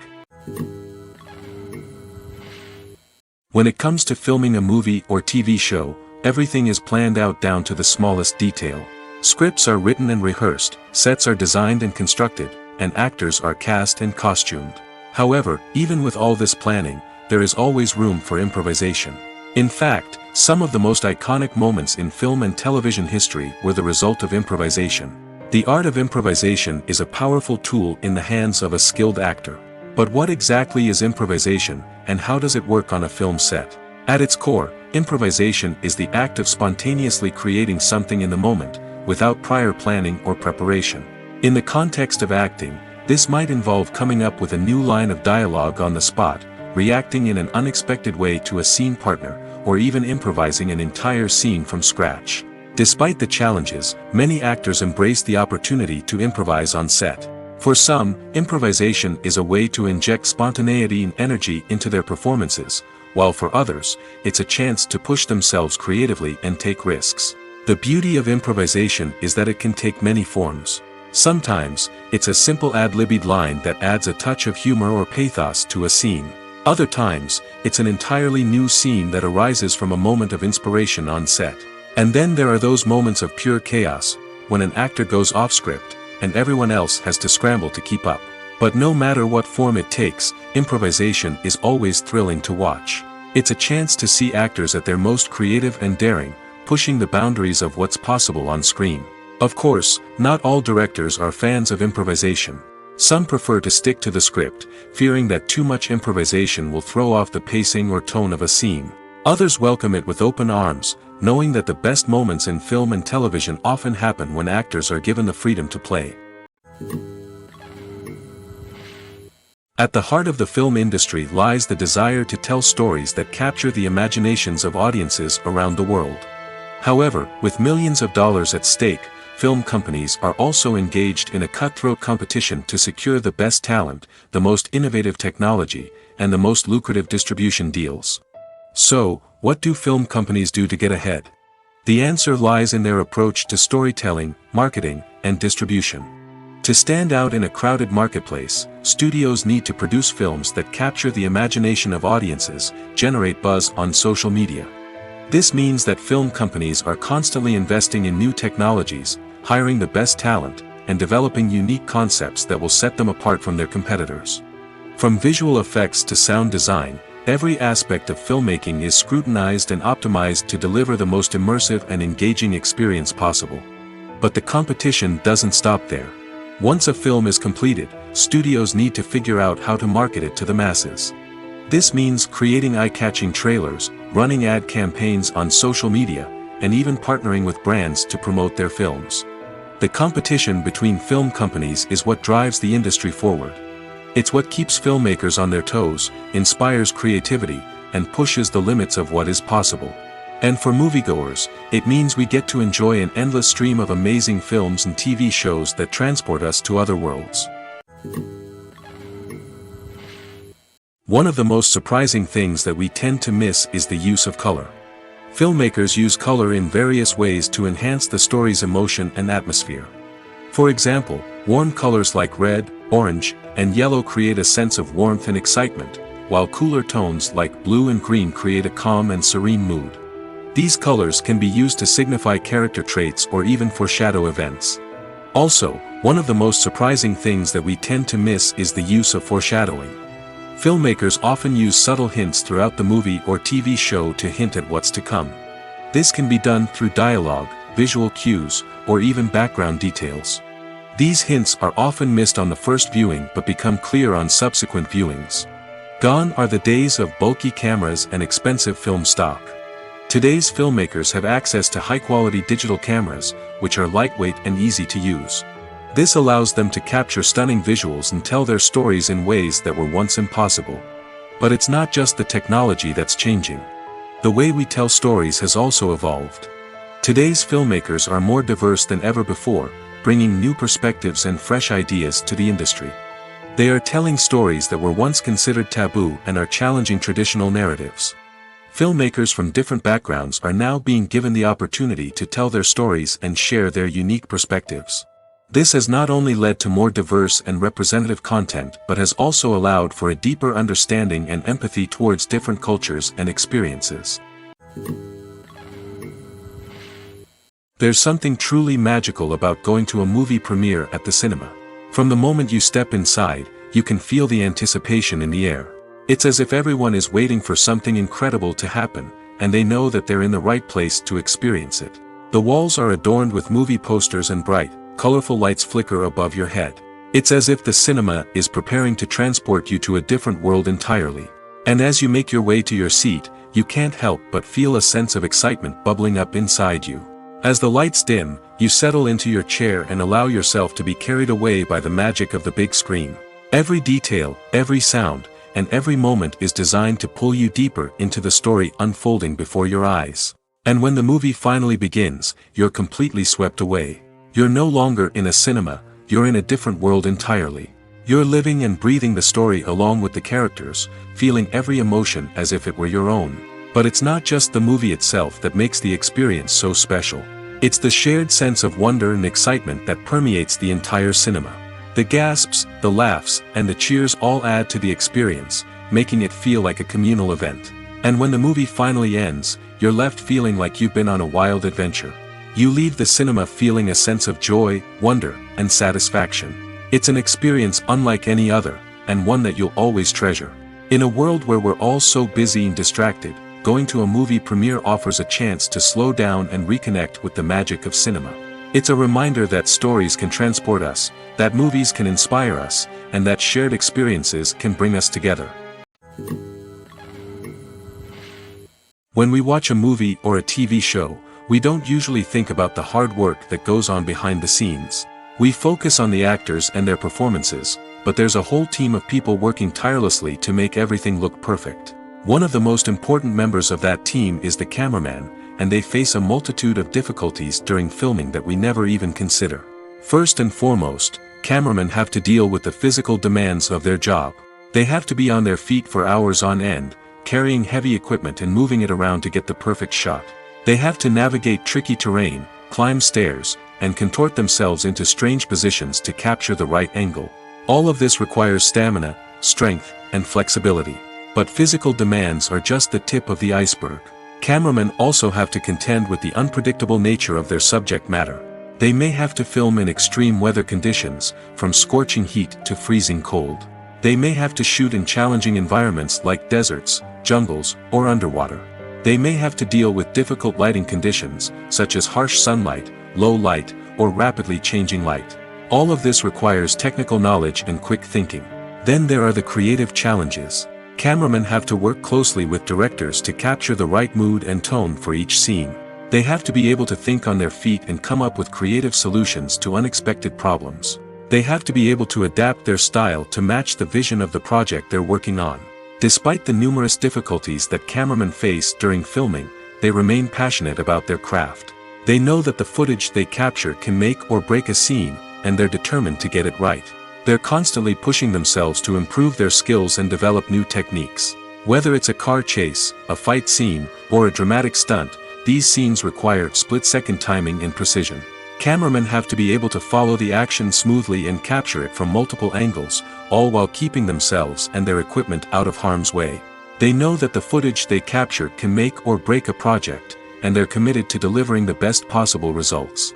[SPEAKER 1] When it comes to filming a movie or TV show, everything is planned out down to the smallest detail. Scripts are written and rehearsed, sets are designed and constructed, and actors are cast and costumed. However, even with all this planning, there is always room for improvisation. In fact, some of the most iconic moments in film and television history were the result of improvisation. The art of improvisation is a powerful tool in the hands of a skilled actor. But what exactly is improvisation, and how does it work on a film set? At its core, improvisation is the act of spontaneously creating something in the moment, without prior planning or preparation. In the context of acting, this might involve coming up with a new line of dialogue on the spot, reacting in an unexpected way to a scene partner, or even improvising an entire scene from scratch. Despite the challenges, many actors embrace the opportunity to improvise on set. For some, improvisation is a way to inject spontaneity and energy into their performances, while for others, it's a chance to push themselves creatively and take risks. The beauty of improvisation is that it can take many forms. Sometimes, it's a simple ad-libbed line that adds a touch of humor or pathos to a scene. Other times, it's an entirely new scene that arises from a moment of inspiration on set. And then there are those moments of pure chaos, when an actor goes off script, and everyone else has to scramble to keep up. But no matter what form it takes, improvisation is always thrilling to watch. It's a chance to see actors at their most creative and daring, pushing the boundaries of what's possible on screen. Of course, not all directors are fans of improvisation. Some prefer to stick to the script, fearing that too much improvisation will throw off the pacing or tone of a scene. Others welcome it with open arms, knowing that the best moments in film and television often happen when actors are given the freedom to play. At the heart of the film industry lies the desire to tell stories that capture the imaginations of audiences around the world. However, with millions of dollars at stake, film companies are also engaged in a cutthroat competition to secure the best talent, the most innovative technology, and the most lucrative distribution deals. So, what do film companies do to get ahead? The answer lies in their approach to storytelling, marketing, and distribution. To stand out in a crowded marketplace, studios need to produce films that capture the imagination of audiences, generate buzz on social media. This means that film companies are constantly investing in new technologies, hiring the best talent, and developing unique concepts that will set them apart from their competitors. From visual effects to sound design, every aspect of filmmaking is scrutinized and optimized to deliver the most immersive and engaging experience possible. But the competition doesn't stop there. Once a film is completed, studios need to figure out how to market it to the masses. This means creating eye-catching trailers, running ad campaigns on social media, and even partnering with brands to promote their films. The competition between film companies is what drives the industry forward. It's what keeps filmmakers on their toes, inspires creativity, and pushes the limits of what is possible. And for moviegoers, it means we get to enjoy an endless stream of amazing films and TV shows that transport us to other worlds. One of the most surprising things that we tend to miss is the use of color. Filmmakers use color in various ways to enhance the story's emotion and atmosphere. For example, warm colors like red, orange, and yellow create a sense of warmth and excitement, while cooler tones like blue and green create a calm and serene mood. These colors can be used to signify character traits or even foreshadow events. Also, one of the most surprising things that we tend to miss is the use of foreshadowing. Filmmakers often use subtle hints throughout the movie or TV show to hint at what's to come. This can be done through dialogue, visual cues, or even background details. These hints are often missed on the first viewing but become clear on subsequent viewings. Gone are the days of bulky cameras and expensive film stock. Today's filmmakers have access to high-quality digital cameras, which are lightweight and easy to use. This allows them to capture stunning visuals and tell their stories in ways that were once impossible. But it's not just the technology that's changing. The way we tell stories has also evolved. Today's filmmakers are more diverse than ever before, bringing new perspectives and fresh ideas to the industry. They are telling stories that were once considered taboo and are challenging traditional narratives. Filmmakers from different backgrounds are now being given the opportunity to tell their stories and share their unique perspectives. This has not only led to more diverse and representative content but has also allowed for a deeper understanding and empathy towards different cultures and experiences. There's something truly magical about going to a movie premiere at the cinema. From the moment you step inside, you can feel the anticipation in the air. It's as if everyone is waiting for something incredible to happen, and they know that they're in the right place to experience it. The walls are adorned with movie posters and bright, colorful lights flicker above your head. It's as if the cinema is preparing to transport you to a different world entirely. And as you make your way to your seat, you can't help but feel a sense of excitement bubbling up inside you. As the lights dim, you settle into your chair and allow yourself to be carried away by the magic of the big screen. Every detail, every sound, and every moment is designed to pull you deeper into the story unfolding before your eyes. And when the movie finally begins, you're completely swept away. You're no longer in a cinema, you're in a different world entirely. You're living and breathing the story along with the characters, feeling every emotion as if it were your own. But it's not just the movie itself that makes the experience so special. It's the shared sense of wonder and excitement that permeates the entire cinema. The gasps, the laughs, and the cheers all add to the experience, making it feel like a communal event. And when the movie finally ends, you're left feeling like you've been on a wild adventure. You leave the cinema feeling a sense of joy, wonder, and satisfaction. It's an experience unlike any other, and one that you'll always treasure. In a world where we're all so busy and distracted, going to a movie premiere offers a chance to slow down and reconnect with the magic of cinema. It's a reminder that stories can transport us, that movies can inspire us, and that shared experiences can bring us together. When we watch a movie or a TV show, we don't usually think about the hard work that goes on behind the scenes. We focus on the actors and their performances, but there's a whole team of people working tirelessly to make everything look perfect. One of the most important members of that team is the cameraman, and they face a multitude of difficulties during filming that we never even consider. First and foremost, cameramen have to deal with the physical demands of their job. They have to be on their feet for hours on end, carrying heavy equipment and moving it around to get the perfect shot. They have to navigate tricky terrain, climb stairs, and contort themselves into strange positions to capture the right angle. All of this requires stamina, strength, and flexibility. But physical demands are just the tip of the iceberg. Cameramen also have to contend with the unpredictable nature of their subject matter. They may have to film in extreme weather conditions, from scorching heat to freezing cold. They may have to shoot in challenging environments like deserts, jungles, or underwater. They may have to deal with difficult lighting conditions, such as harsh sunlight, low light, or rapidly changing light. All of this requires technical knowledge and quick thinking. Then there are the creative challenges. Cameramen have to work closely with directors to capture the right mood and tone for each scene. They have to be able to think on their feet and come up with creative solutions to unexpected problems. They have to be able to adapt their style to match the vision of the project they're working on. Despite the numerous difficulties that cameramen face during filming, they remain passionate about their craft. They know that the footage they capture can make or break a scene, and they're determined to get it right. They're constantly pushing themselves to improve their skills and develop new techniques. Whether it's a car chase, a fight scene, or a dramatic stunt, these scenes require split-second timing and precision. Cameramen have to be able to follow the action smoothly and capture it from multiple angles, all while keeping themselves and their equipment out of harm's way. They know that the footage they capture can make or break a project, and they're committed to delivering the best possible results.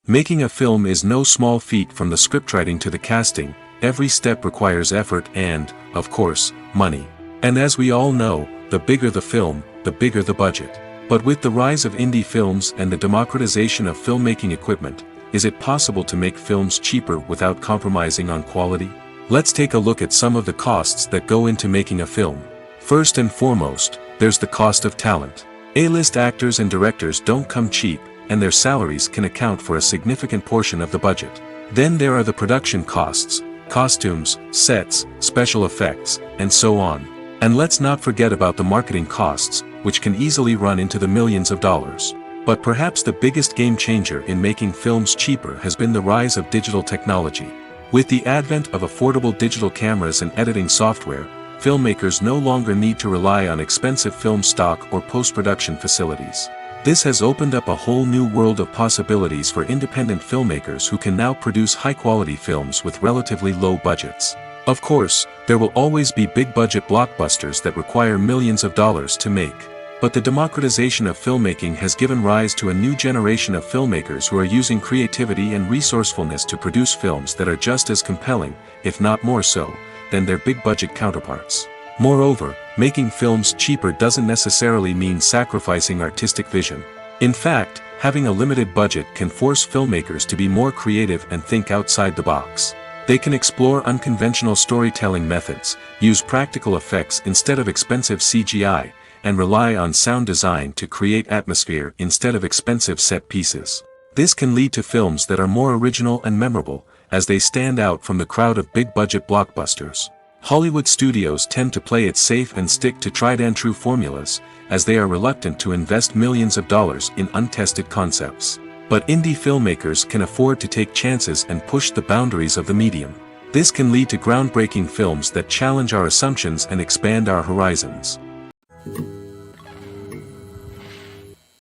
[SPEAKER 1] Making a film is no small feat. From the scriptwriting to the casting, every step requires effort and, of course, money. And as we all know, the bigger the film, the bigger the budget. But with the rise of indie films and the democratization of filmmaking equipment, is it possible to make films cheaper without compromising on quality? Let's take a look at some of the costs that go into making a film. First and foremost, there's the cost of talent. A-list actors and directors don't come cheap, and their salaries can account for a significant portion of the budget. Then there are the production costs, costumes, sets, special effects, and so on. And let's not forget about the marketing costs, which can easily run into the millions of dollars. But perhaps the biggest game changer in making films cheaper has been the rise of digital technology. With the advent of affordable digital cameras and editing software, filmmakers no longer need to rely on expensive film stock or post-production facilities. This has opened up a whole new world of possibilities for independent filmmakers who can now produce high-quality films with relatively low budgets. Of course, there will always be big-budget blockbusters that require millions of dollars to make. But the democratization of filmmaking has given rise to a new generation of filmmakers who are using creativity and resourcefulness to produce films that are just as compelling, if not more so, than their big-budget counterparts. Moreover, making films cheaper doesn't necessarily mean sacrificing artistic vision. In fact, having a limited budget can force filmmakers to be more creative and think outside the box. They can explore unconventional storytelling methods, use practical effects instead of expensive CGI, and rely on sound design to create atmosphere instead of expensive set pieces. This can lead to films that are more original and memorable, as they stand out from the crowd of big-budget blockbusters. Hollywood studios tend to play it safe and stick to tried-and-true formulas, as they are reluctant to invest millions of dollars in untested concepts. But indie filmmakers can afford to take chances and push the boundaries of the medium. This can lead to groundbreaking films that challenge our assumptions and expand our horizons.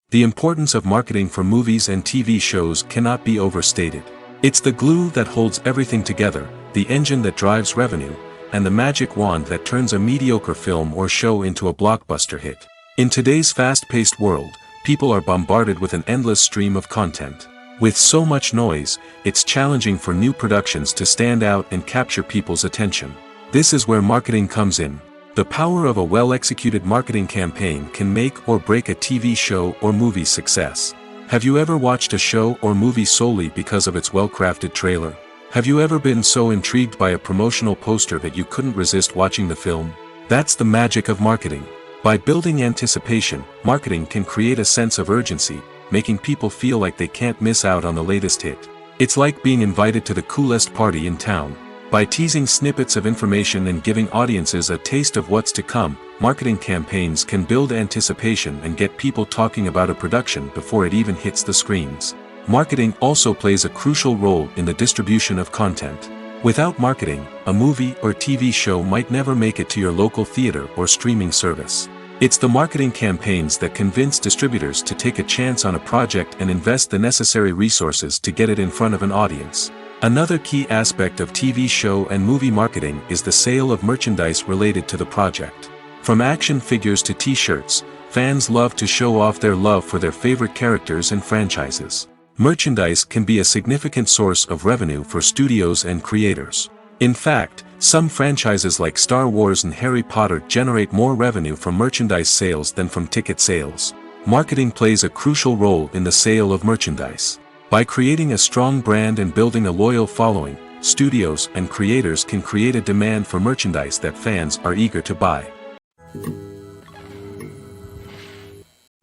[SPEAKER 1] The importance of marketing for movies and TV shows cannot be overstated. It's the glue that holds everything together, the engine that drives revenue, and the magic wand that turns a mediocre film or show into a blockbuster hit. In today's fast-paced world, people are bombarded with an endless stream of content. With so much noise, it's challenging for new productions to stand out and capture people's attention. This is where marketing comes in. The power of a well-executed marketing campaign can make or break a TV show or movie's success. Have you ever watched a show or movie solely because of its well-crafted trailer? Have you ever been so intrigued by a promotional poster that you couldn't resist watching the film? That's the magic of marketing. By building anticipation, marketing can create a sense of urgency, making people feel like they can't miss out on the latest hit. It's like being invited to the coolest party in town. By teasing snippets of information and giving audiences a taste of what's to come, marketing campaigns can build anticipation and get people talking about a production before it even hits the screens. Marketing also plays a crucial role in the distribution of content. Without marketing, a movie or TV show might never make it to your local theater or streaming service. It's the marketing campaigns that convince distributors to take a chance on a project and invest the necessary resources to get it in front of an audience. Another key aspect of TV show and movie marketing is the sale of merchandise related to the project. From action figures to t-shirts, fans love to show off their love for their favorite characters and franchises. Merchandise can be a significant source of revenue for studios and creators. In fact, some franchises like Star Wars and Harry Potter generate more revenue from merchandise sales than from ticket sales. Marketing plays a crucial role in the sale of merchandise. By creating a strong brand and building a loyal following, studios and creators can create a demand for merchandise that fans are eager to buy.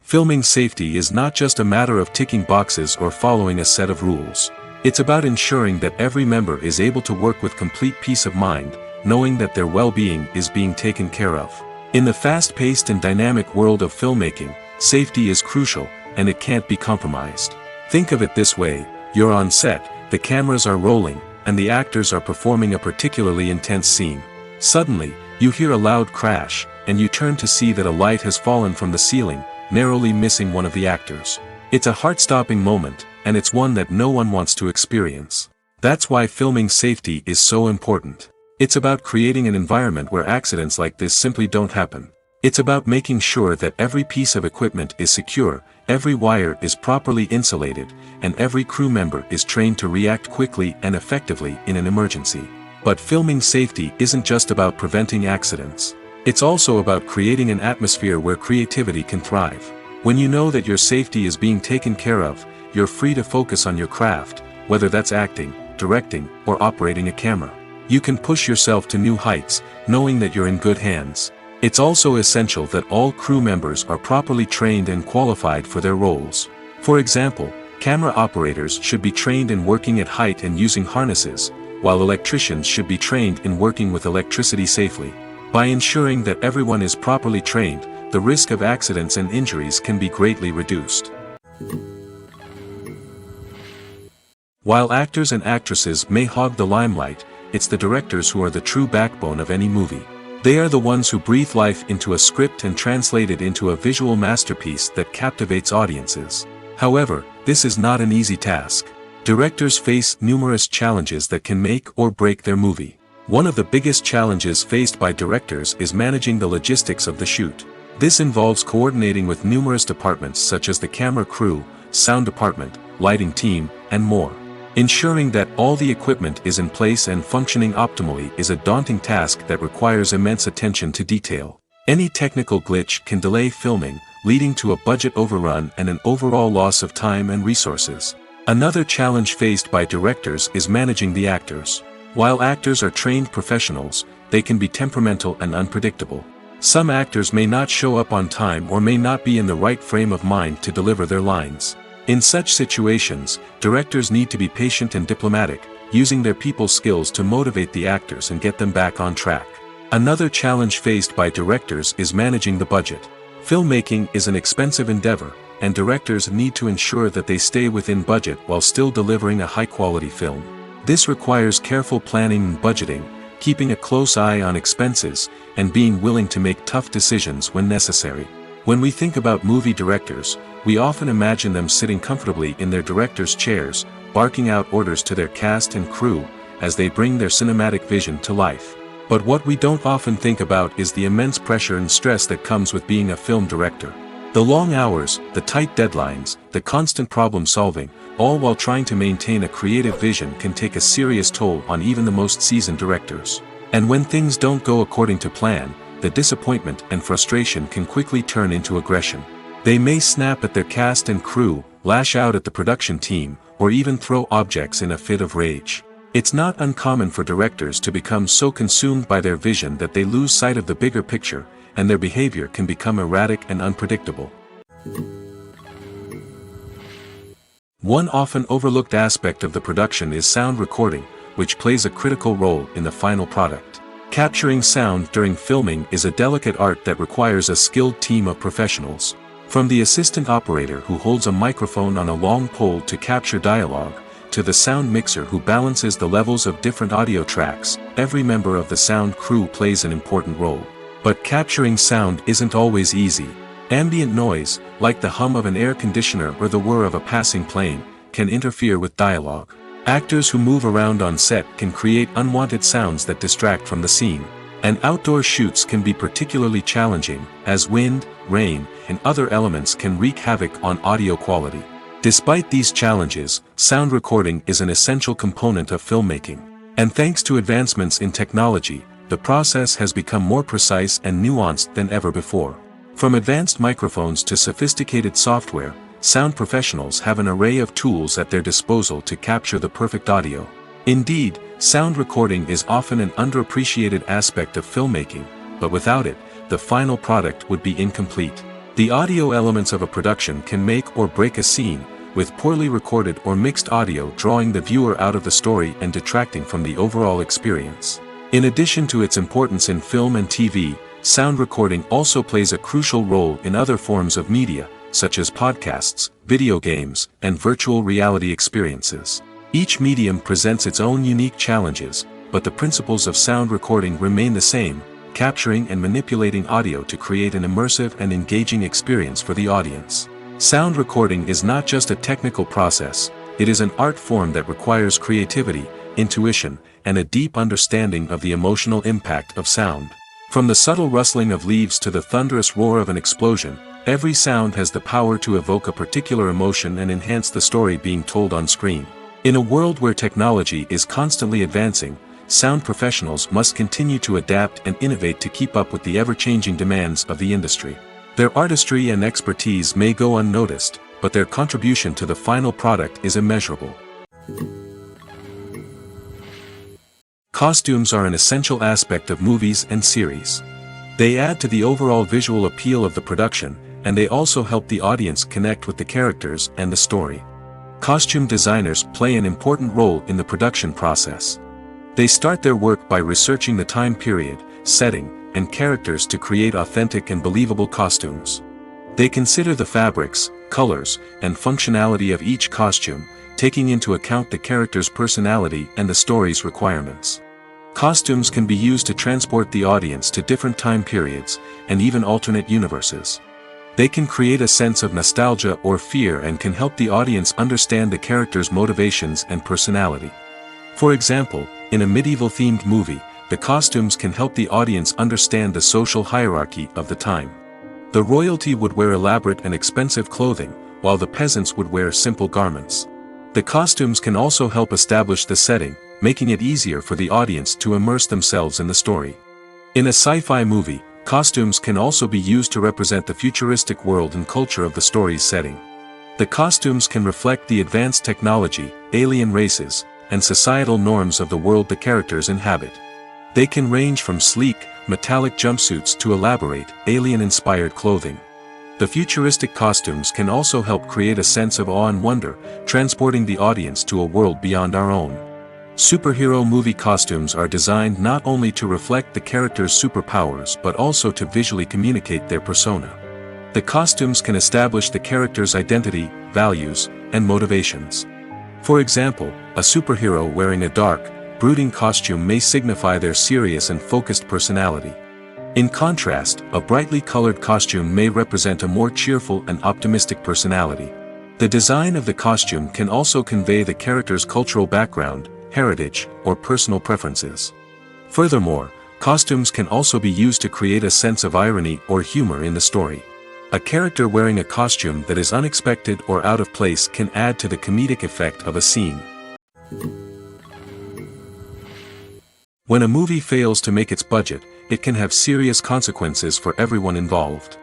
[SPEAKER 1] Filming safety is not just a matter of ticking boxes or following a set of rules. It's about ensuring that every member is able to work with complete peace of mind, knowing that their well-being is being taken care of. In the fast-paced and dynamic world of filmmaking, safety is crucial, and it can't be compromised. Think of it this way: you're on set, the cameras are rolling, and the actors are performing a particularly intense scene. Suddenly, you hear a loud crash, and you turn to see that a light has fallen from the ceiling, narrowly missing one of the actors. It's a heart-stopping moment, and it's one that no one wants to experience. That's why filming safety is so important. It's about creating an environment where accidents like this simply don't happen. It's about making sure that every piece of equipment is secure, every wire is properly insulated, and every crew member is trained to react quickly and effectively in an emergency. But filming safety isn't just about preventing accidents. It's also about creating an atmosphere where creativity can thrive. When you know that your safety is being taken care of, you're free to focus on your craft, whether that's acting, directing, or operating a camera. You can push yourself to new heights, knowing that you're in good hands. It's also essential that all crew members are properly trained and qualified for their roles. For example, camera operators should be trained in working at height and using harnesses, while electricians should be trained in working with electricity safely. By ensuring that everyone is properly trained, the risk of accidents and injuries can be greatly reduced. While actors and actresses may hog the limelight, it's the directors who are the true backbone of any movie. They are the ones who breathe life into a script and translate it into a visual masterpiece that captivates audiences. However, this is not an easy task. Directors face numerous challenges that can make or break their movie. One of the biggest challenges faced by directors is managing the logistics of the shoot. This involves coordinating with numerous departments such as the camera crew, sound department, lighting team, and more. Ensuring that all the equipment is in place and functioning optimally is a daunting task that requires immense attention to detail. Any technical glitch can delay filming, leading to a budget overrun and an overall loss of time and resources. Another challenge faced by directors is managing the actors. While actors are trained professionals, they can be temperamental and unpredictable. Some actors may not show up on time or may not be in the right frame of mind to deliver their lines. In such situations, directors need to be patient and diplomatic, using their people skills to motivate the actors and get them back on track. Another challenge faced by directors is managing the budget. Filmmaking is an expensive endeavor, and directors need to ensure that they stay within budget while still delivering a high-quality film. This requires careful planning and budgeting, keeping a close eye on expenses, and being willing to make tough decisions when necessary. When we think about movie directors, we often imagine them sitting comfortably in their director's chairs, barking out orders to their cast and crew, as they bring their cinematic vision to life. But what we don't often think about is the immense pressure and stress that comes with being a film director. The long hours, the tight deadlines, the constant problem-solving, all while trying to maintain a creative vision can take a serious toll on even the most seasoned directors. And when things don't go according to plan, the disappointment and frustration can quickly turn into aggression. They may snap at their cast and crew, lash out at the production team, or even throw objects in a fit of rage. It's not uncommon for directors to become so consumed by their vision that they lose sight of the bigger picture, and their behavior can become erratic and unpredictable. One often overlooked aspect of the production is sound recording, which plays a critical role in the final product. Capturing sound during filming is a delicate art that requires a skilled team of professionals. From the assistant operator who holds a microphone on a long pole to capture dialogue, to the sound mixer who balances the levels of different audio tracks, every member of the sound crew plays an important role. But capturing sound isn't always easy. Ambient noise, like the hum of an air conditioner or the whir of a passing plane, can interfere with dialogue. Actors who move around on set can create unwanted sounds that distract from the scene. And outdoor shoots can be particularly challenging, as wind, rain, and other elements can wreak havoc on audio quality. Despite these challenges, sound recording is an essential component of filmmaking. And thanks to advancements in technology, the process has become more precise and nuanced than ever before. From advanced microphones to sophisticated software, sound professionals have an array of tools at their disposal to capture the perfect audio. Indeed, sound recording is often an underappreciated aspect of filmmaking, but without it, the final product would be incomplete. The audio elements of a production can make or break a scene, with poorly recorded or mixed audio drawing the viewer out of the story and detracting from the overall experience. In addition to its importance in film and TV, sound recording also plays a crucial role in other forms of media, such as podcasts, video games, and virtual reality experiences. Each medium presents its own unique challenges, but the principles of sound recording remain the same: capturing and manipulating audio to create an immersive and engaging experience for the audience. Sound recording is not just a technical process, it is an art form that requires creativity, intuition, and a deep understanding of the emotional impact of sound. From the subtle rustling of leaves to the thunderous roar of an explosion, every sound has the power to evoke a particular emotion and enhance the story being told on screen. In a world where technology is constantly advancing, sound professionals must continue to adapt and innovate to keep up with the ever-changing demands of the industry. Their artistry and expertise may go unnoticed, but their contribution to the final product is immeasurable. Costumes are an essential aspect of movies and series. They add to the overall visual appeal of the production, and they also help the audience connect with the characters and the story. Costume designers play an important role in the production process. They start their work by researching the time period, setting, and characters to create authentic and believable costumes. They consider the fabrics, colors, and functionality of each costume, taking into account the character's personality and the story's requirements. Costumes can be used to transport the audience to different time periods, and even alternate universes. They can create a sense of nostalgia or fear and can help the audience understand the character's motivations and personality. For example, in a medieval-themed movie, the costumes can help the audience understand the social hierarchy of the time. The royalty would wear elaborate and expensive clothing, while the peasants would wear simple garments. The costumes can also help establish the setting, making it easier for the audience to immerse themselves in the story. In a sci-fi movie, costumes can also be used to represent the futuristic world and culture of the story's setting. The costumes can reflect the advanced technology, alien races, and societal norms of the world the characters inhabit. They can range from sleek, metallic jumpsuits to elaborate, alien-inspired clothing. The futuristic costumes can also help create a sense of awe and wonder, transporting the audience to a world beyond our own. Superhero movie costumes are designed not only to reflect the character's superpowers but also to visually communicate their persona. The costumes can establish the character's identity, values, and motivations. For example, a superhero wearing a dark, brooding costume may signify their serious and focused personality. In contrast, a brightly colored costume may represent a more cheerful and optimistic personality. The design of the costume can also convey the character's cultural background, heritage, or personal preferences. Furthermore, costumes can also be used to create a sense of irony or humor in the story. A character wearing a costume that is unexpected or out of place can add to the comedic effect of a scene. When a movie fails to make its budget, it can have serious consequences for everyone involved.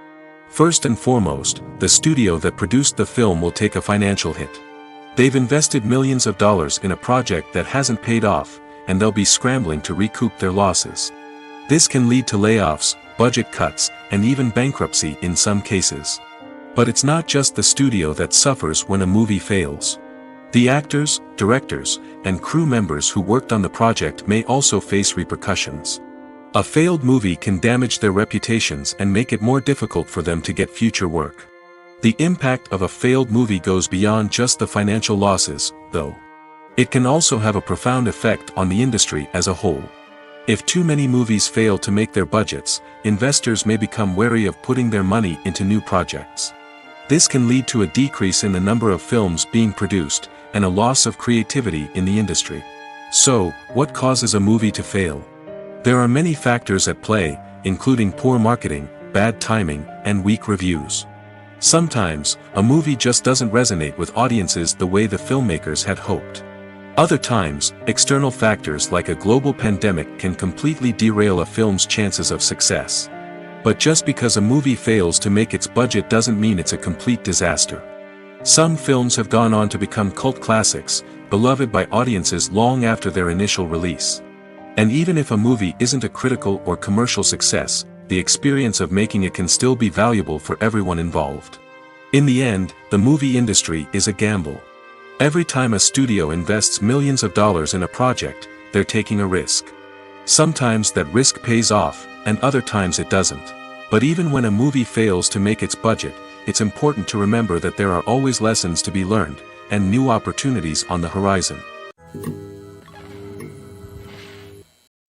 [SPEAKER 1] First and foremost, the studio that produced the film will take a financial hit. They've invested millions of dollars in a project that hasn't paid off, and they'll be scrambling to recoup their losses. This can lead to layoffs, budget cuts, and even bankruptcy in some cases. But it's not just the studio that suffers when a movie fails. The actors, directors, and crew members who worked on the project may also face repercussions. A failed movie can damage their reputations and make it more difficult for them to get future work. The impact of a failed movie goes beyond just the financial losses, though. It can also have a profound effect on the industry as a whole. If too many movies fail to make their budgets, investors may become wary of putting their money into new projects. This can lead to a decrease in the number of films being produced, and a loss of creativity in the industry. So, what causes a movie to fail? There are many factors at play, including poor marketing, bad timing, and weak reviews. Sometimes, a movie just doesn't resonate with audiences the way the filmmakers had hoped. Other times, external factors like a global pandemic can completely derail a film's chances of success. But just because a movie fails to make its budget doesn't mean it's a complete disaster. Some films have gone on to become cult classics, beloved by audiences long after their initial release. And even if a movie isn't a critical or commercial success, the experience of making it can still be valuable for everyone involved. In the end, the movie industry is a gamble. Every time a studio invests millions of dollars in a project, they're taking a risk. Sometimes that risk pays off, and other times it doesn't. But even when a movie fails to make its budget, it's important to remember that there are always lessons to be learned, and new opportunities on the horizon.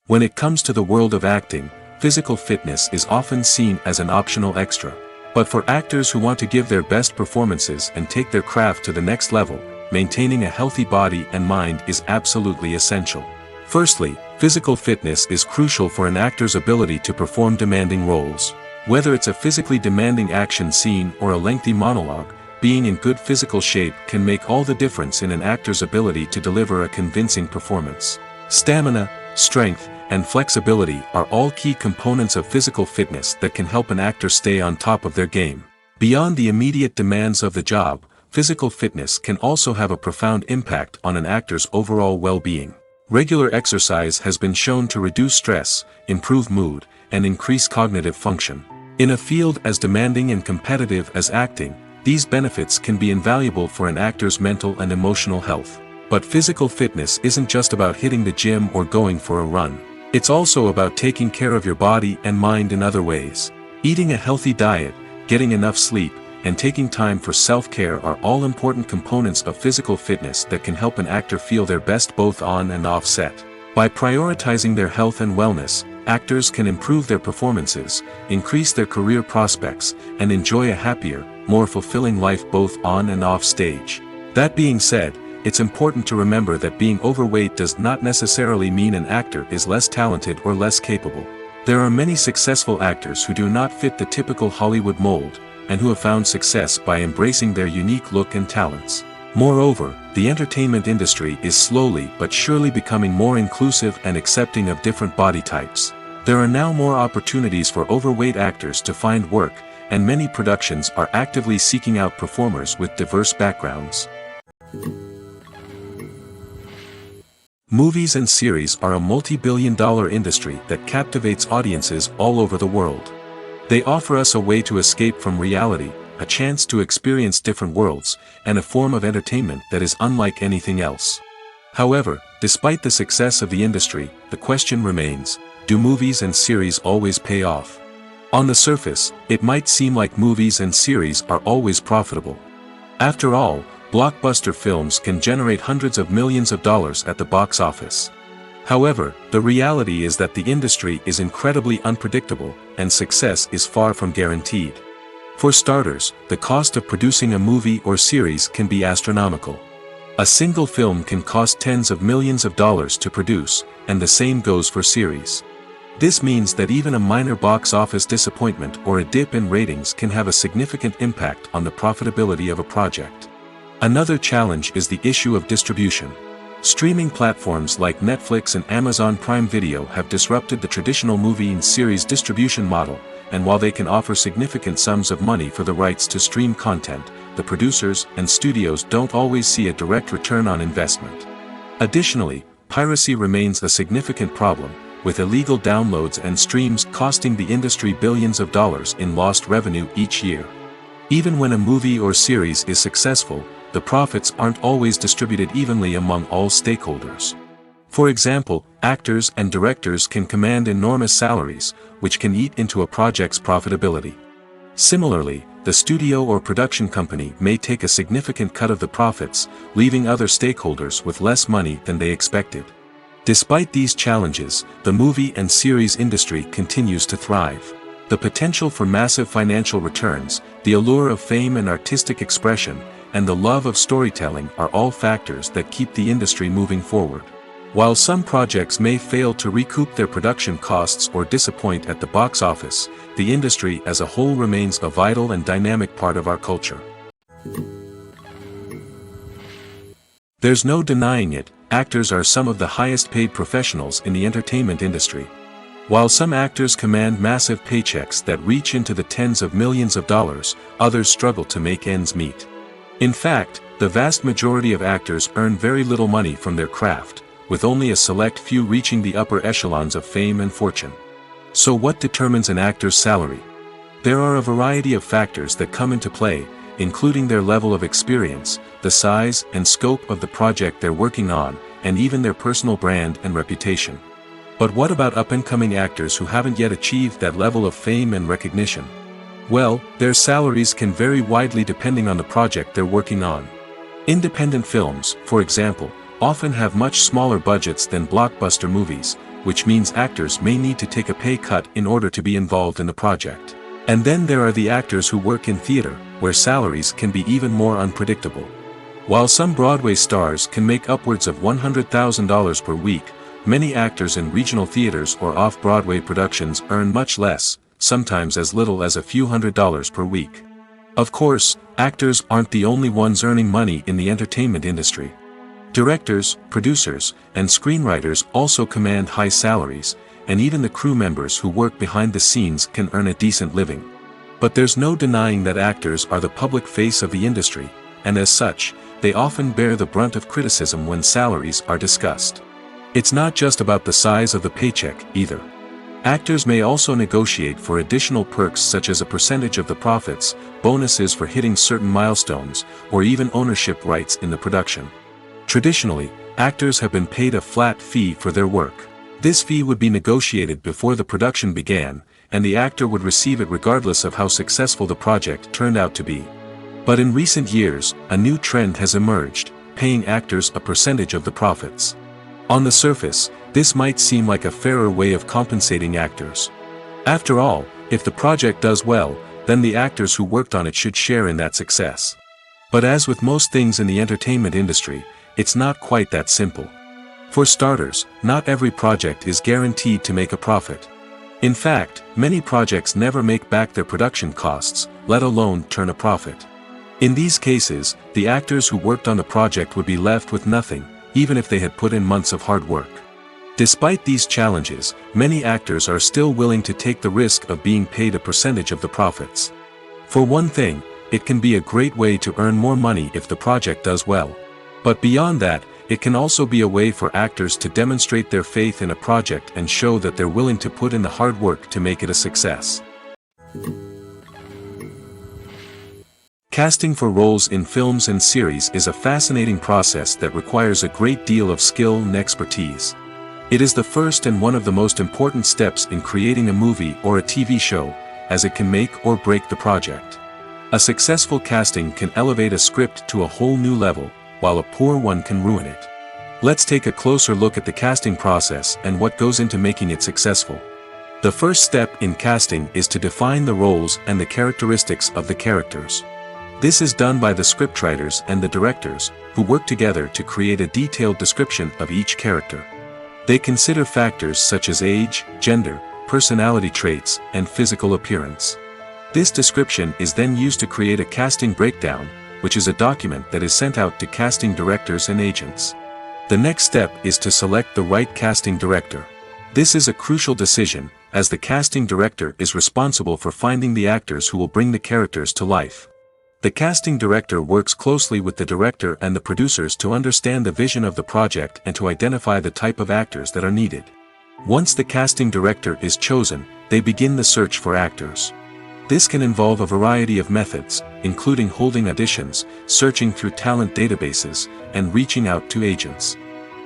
[SPEAKER 1] When it comes to the world of acting, physical fitness is often seen as an optional extra. But for actors who want to give their best performances and take their craft to the next level, maintaining a healthy body and mind is absolutely essential. Firstly, physical fitness is crucial for an actor's ability to perform demanding roles. Whether it's a physically demanding action scene or a lengthy monologue, being in good physical shape can make all the difference in an actor's ability to deliver a convincing performance. Stamina, strength, and flexibility are all key components of physical fitness that can help an actor stay on top of their game. Beyond the immediate demands of the job, physical fitness can also have a profound impact on an actor's overall well-being. Regular exercise has been shown to reduce stress, improve mood, and increase cognitive function. In a field as demanding and competitive as acting, these benefits can be invaluable for an actor's mental and emotional health. But physical fitness isn't just about hitting the gym or going for a run. It's also about taking care of your body and mind in other ways. Eating a healthy diet, getting enough sleep, and taking time for self-care are all important components of physical fitness that can help an actor feel their best both on and off set. By prioritizing their health and wellness, actors can improve their performances, increase their career prospects, and enjoy a happier, more fulfilling life both on and off stage. That being said, it's important to remember that being overweight does not necessarily mean an actor is less talented or less capable. There are many successful actors who do not fit the typical Hollywood mold, and who have found success by embracing their unique look and talents. Moreover, the entertainment industry is slowly but surely becoming more inclusive and accepting of different body types. There are now more opportunities for overweight actors to find work, and many productions are actively seeking out performers with diverse backgrounds. Movies and series are a multi-billion-dollar industry that captivates audiences all over the world. They offer us a way to escape from reality, a chance to experience different worlds, and a form of entertainment that is unlike anything else. However, despite the success of the industry, the question remains, do movies and series always pay off? On the surface, it might seem like movies and series are always profitable. After all, blockbuster films can generate hundreds of millions of dollars at the box office. However, the reality is that the industry is incredibly unpredictable, and success is far from guaranteed. For starters, the cost of producing a movie or series can be astronomical. A single film can cost tens of millions of dollars to produce, and the same goes for series. This means that even a minor box office disappointment or a dip in ratings can have a significant impact on the profitability of a project. Another challenge is the issue of distribution. Streaming platforms like Netflix and Amazon Prime Video have disrupted the traditional movie and series distribution model, and while they can offer significant sums of money for the rights to stream content, the producers and studios don't always see a direct return on investment. Additionally, piracy remains a significant problem, with illegal downloads and streams costing the industry billions of dollars in lost revenue each year. Even when a movie or series is successful, the profits aren't always distributed evenly among all stakeholders. For example, actors and directors can command enormous salaries, which can eat into a project's profitability. Similarly, the studio or production company may take a significant cut of the profits, leaving other stakeholders with less money than they expected. Despite these challenges, the movie and series industry continues to thrive. The potential for massive financial returns, the allure of fame and artistic expression, and the love of storytelling are all factors that keep the industry moving forward. While some projects may fail to recoup their production costs or disappoint at the box office, the industry as a whole remains a vital and dynamic part of our culture. There's no denying it, actors are some of the highest paid professionals in the entertainment industry. While some actors command massive paychecks that reach into the tens of millions of dollars, others struggle to make ends meet. In fact, the vast majority of actors earn very little money from their craft, with only a select few reaching the upper echelons of fame and fortune. So what determines an actor's salary? There are a variety of factors that come into play, including their level of experience, the size and scope of the project they're working on, and even their personal brand and reputation. But what about up-and-coming actors who haven't yet achieved that level of fame and recognition? Well, their salaries can vary widely depending on the project they're working on. Independent films, for example, often have much smaller budgets than blockbuster movies, which means actors may need to take a pay cut in order to be involved in the project. And then there are the actors who work in theater, where salaries can be even more unpredictable. While some Broadway stars can make upwards of $100,000 per week, many actors in regional theaters or off-Broadway productions earn much less, sometimes as little as a few $100s per week. Of course, actors aren't the only ones earning money in the entertainment industry. Directors, producers, and screenwriters also command high salaries, and even the crew members who work behind the scenes can earn a decent living. But there's no denying that actors are the public face of the industry, and as such, they often bear the brunt of criticism when salaries are discussed. It's not just about the size of the paycheck, either. Actors may also negotiate for additional perks such as a percentage of the profits, bonuses for hitting certain milestones, or even ownership rights in the production. Traditionally, actors have been paid a flat fee for their work. This fee would be negotiated before the production began, and the actor would receive it regardless of how successful the project turned out to be. But in recent years, a new trend has emerged, paying actors a percentage of the profits. On the surface, this might seem like a fairer way of compensating actors. After all, if the project does well, then the actors who worked on it should share in that success. But as with most things in the entertainment industry, it's not quite that simple. For starters, not every project is guaranteed to make a profit. In fact, many projects never make back their production costs, let alone turn a profit. In these cases, the actors who worked on the project would be left with nothing, even if they had put in months of hard work. Despite these challenges, many actors are still willing to take the risk of being paid a percentage of the profits. For one thing, it can be a great way to earn more money if the project does well. But beyond that, it can also be a way for actors to demonstrate their faith in a project and show that they're willing to put in the hard work to make it a success. Casting for roles in films and series is a fascinating process that requires a great deal of skill and expertise. It is the first and one of the most important steps in creating a movie or a TV show, as it can make or break the project. A successful casting can elevate a script to a whole new level, while a poor one can ruin it. Let's take a closer look at the casting process and what goes into making it successful. The first step in casting is to define the roles and the characteristics of the characters. This is done by the scriptwriters and the directors, who work together to create a detailed description of each character. They consider factors such as age, gender, personality traits, and physical appearance. This description is then used to create a casting breakdown, which is a document that is sent out to casting directors and agents. The next step is to select the right casting director. This is a crucial decision, as the casting director is responsible for finding the actors who will bring the characters to life. The casting director works closely with the director and the producers to understand the vision of the project and to identify the type of actors that are needed. Once the casting director is chosen, they begin the search for actors. This can involve a variety of methods, including holding auditions, searching through talent databases, and reaching out to agents.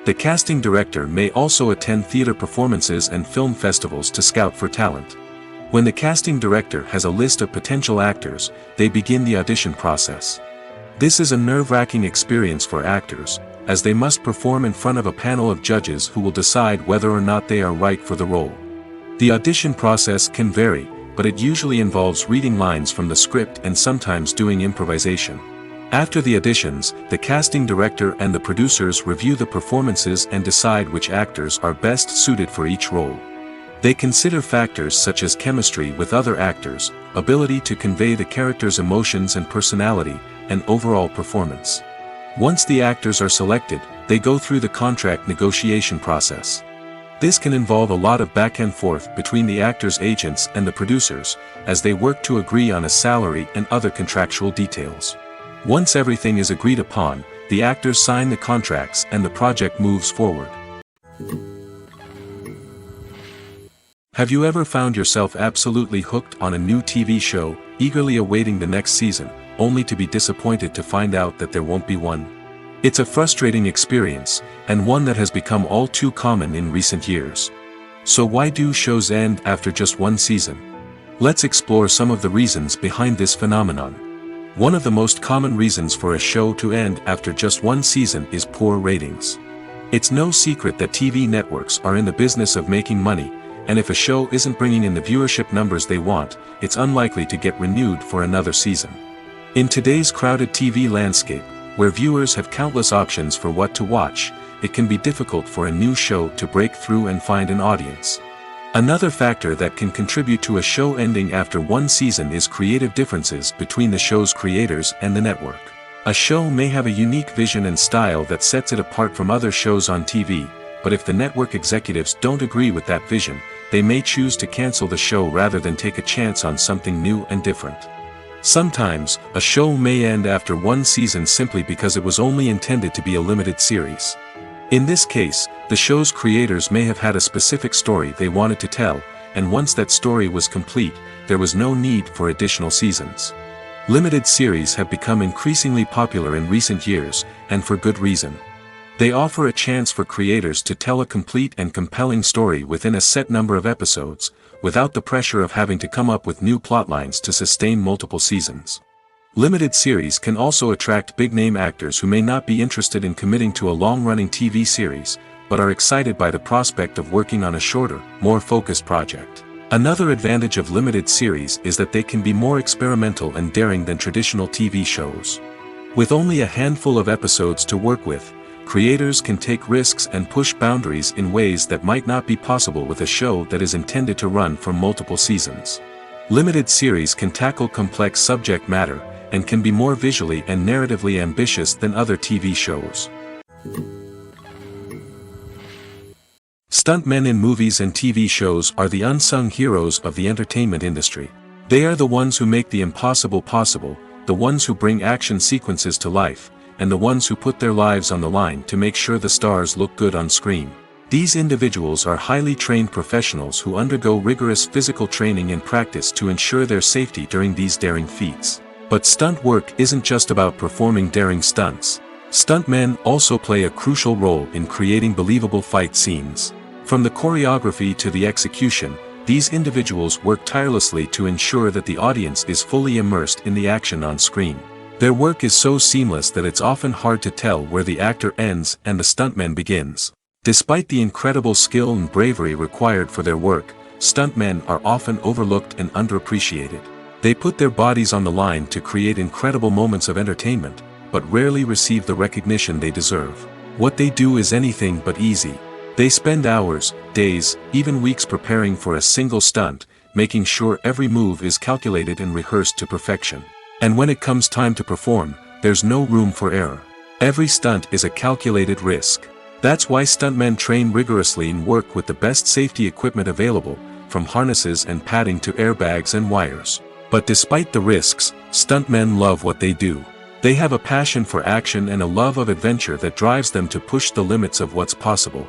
[SPEAKER 1] The casting director may also attend theater performances and film festivals to scout for talent. When the casting director has a list of potential actors, they begin the audition process. This is a nerve-wracking experience for actors, as they must perform in front of a panel of judges who will decide whether or not they are right for the role. The audition process can vary, but it usually involves reading lines from the script and sometimes doing improvisation. After the auditions, the casting director and the producers review the performances and decide which actors are best suited for each role. They consider factors such as chemistry with other actors, ability to convey the character's emotions and personality, and overall performance. Once the actors are selected, they go through the contract negotiation process. This can involve a lot of back and forth between the actors' agents and the producers, as they work to agree on a salary and other contractual details. Once everything is agreed upon, the actors sign the contracts and the project moves forward. Have you ever found yourself absolutely hooked on a new TV show, eagerly awaiting the next season, only to be disappointed to find out that there won't be one? It's a frustrating experience, and one that has become all too common in recent years. So why do shows end after just one season? Let's explore some of the reasons behind this phenomenon. One of the most common reasons for a show to end after just one season is poor ratings. It's no secret that TV networks are in the business of making money, and if a show isn't bringing in the viewership numbers they want, it's unlikely to get renewed for another season. In today's crowded TV landscape, where viewers have countless options for what to watch, it can be difficult for a new show to break through and find an audience. Another factor that can contribute to a show ending after one season is creative differences between the show's creators and the network. A show may have a unique vision and style that sets it apart from other shows on TV, but if the network executives don't agree with that vision, they may choose to cancel the show rather than take a chance on something new and different. Sometimes, a show may end after one season simply because it was only intended to be a limited series. In this case, the show's creators may have had a specific story they wanted to tell, and once that story was complete, there was no need for additional seasons. Limited series have become increasingly popular in recent years, and for good reason. They offer a chance for creators to tell a complete and compelling story within a set number of episodes, without the pressure of having to come up with new plotlines to sustain multiple seasons. Limited series can also attract big-name actors who may not be interested in committing to a long-running TV series, but are excited by the prospect of working on a shorter, more focused project. Another advantage of limited series is that they can be more experimental and daring than traditional TV shows. With only a handful of episodes to work with, creators can take risks and push boundaries in ways that might not be possible with a show that is intended to run for multiple seasons. Limited series can tackle complex subject matter, and can be more visually and narratively ambitious than other TV shows. Stuntmen in movies and TV shows are the unsung heroes of the entertainment industry. They are the ones who make the impossible possible, the ones who bring action sequences to life, and the ones who put their lives on the line to make sure the stars look good on screen. These individuals are highly trained professionals who undergo rigorous physical training and practice to ensure their safety during these daring feats. But stunt work isn't just about performing daring stunts. Stuntmen also play a crucial role in creating believable fight scenes. From the choreography to the execution, these individuals work tirelessly to ensure that the audience is fully immersed in the action on screen. Their work is so seamless that it's often hard to tell where the actor ends and the stuntman begins. Despite the incredible skill and bravery required for their work, stuntmen are often overlooked and underappreciated. They put their bodies on the line to create incredible moments of entertainment, but rarely receive the recognition they deserve. What they do is anything but easy. They spend hours, days, even weeks preparing for a single stunt, making sure every move is calculated and rehearsed to perfection. And when it comes time to perform, there's no room for error. Every stunt is a calculated risk. That's why stuntmen train rigorously and work with the best safety equipment available, from harnesses and padding to airbags and wires. But despite the risks, stuntmen love what they do. They have a passion for action and a love of adventure that drives them to push the limits of what's possible.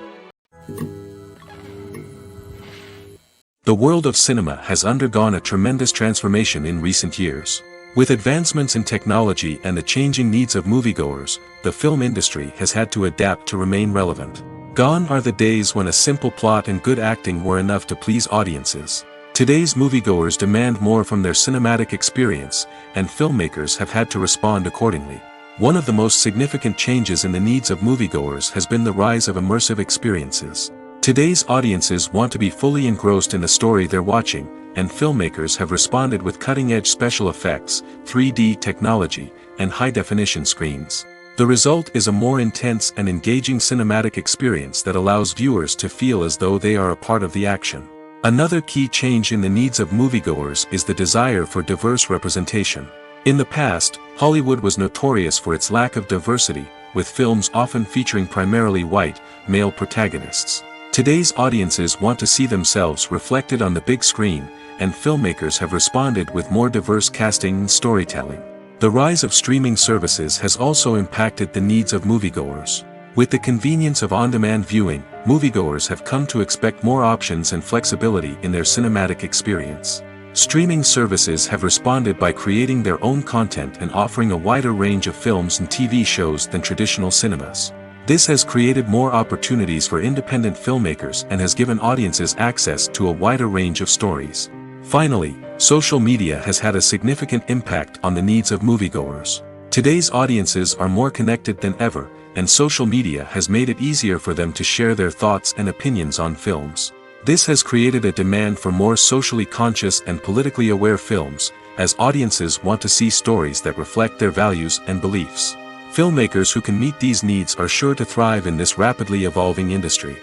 [SPEAKER 1] The world of cinema has undergone a tremendous transformation in recent years. With advancements in technology and the changing needs of moviegoers, the film industry has had to adapt to remain relevant. Gone are the days when a simple plot and good acting were enough to please audiences. Today's moviegoers demand more from their cinematic experience, and filmmakers have had to respond accordingly. One of the most significant changes in the needs of moviegoers has been the rise of immersive experiences. Today's audiences want to be fully engrossed in the story they're watching, and filmmakers have responded with cutting-edge special effects, 3D technology, and high-definition screens. The result is a more intense and engaging cinematic experience that allows viewers to feel as though they are a part of the action. Another key change in the needs of moviegoers is the desire for diverse representation. In the past, Hollywood was notorious for its lack of diversity, with films often featuring primarily white, male protagonists. Today's audiences want to see themselves reflected on the big screen, and filmmakers have responded with more diverse casting and storytelling. The rise of streaming services has also impacted the needs of moviegoers. With the convenience of on-demand viewing, moviegoers have come to expect more options and flexibility in their cinematic experience. Streaming services have responded by creating their own content and offering a wider range of films and TV shows than traditional cinemas. This has created more opportunities for independent filmmakers and has given audiences access to a wider range of stories. Finally, social media has had a significant impact on the needs of moviegoers. Today's audiences are more connected than ever, and social media has made it easier for them to share their thoughts and opinions on films. This has created a demand for more socially conscious and politically aware films, as audiences want to see stories that reflect their values and beliefs. Filmmakers who can meet these needs are sure to thrive in this rapidly evolving industry.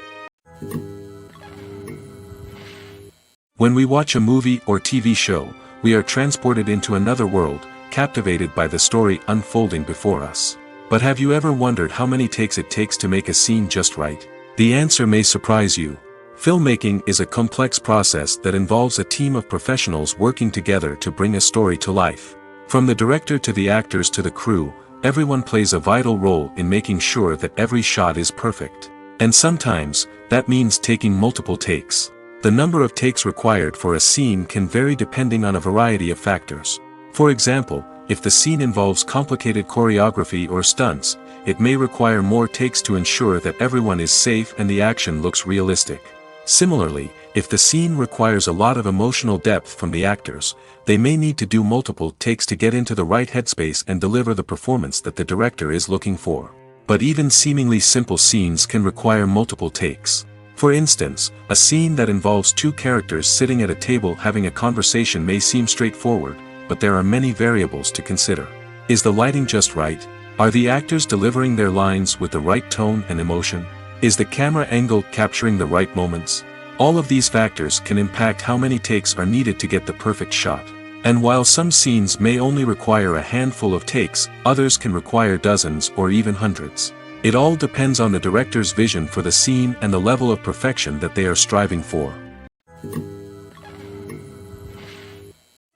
[SPEAKER 1] When we watch a movie or TV show, we are transported into another world, captivated by the story unfolding before us. But have you ever wondered how many takes it takes to make a scene just right? The answer may surprise you. Filmmaking is a complex process that involves a team of professionals working together to bring a story to life. From the director to the actors to the crew, everyone plays a vital role in making sure that every shot is perfect. And sometimes, that means taking multiple takes. The number of takes required for a scene can vary depending on a variety of factors. For example, if the scene involves complicated choreography or stunts, it may require more takes to ensure that everyone is safe and the action looks realistic. Similarly, if the scene requires a lot of emotional depth from the actors, they may need to do multiple takes to get into the right headspace and deliver the performance that the director is looking for. But even seemingly simple scenes can require multiple takes. For instance, a scene that involves two characters sitting at a table having a conversation may seem straightforward, but there are many variables to consider. Is the lighting just right? Are the actors delivering their lines with the right tone and emotion? Is the camera angle capturing the right moments? All of these factors can impact how many takes are needed to get the perfect shot. And while some scenes may only require a handful of takes, others can require dozens or even hundreds. It all depends on the director's vision for the scene and the level of perfection that they are striving for.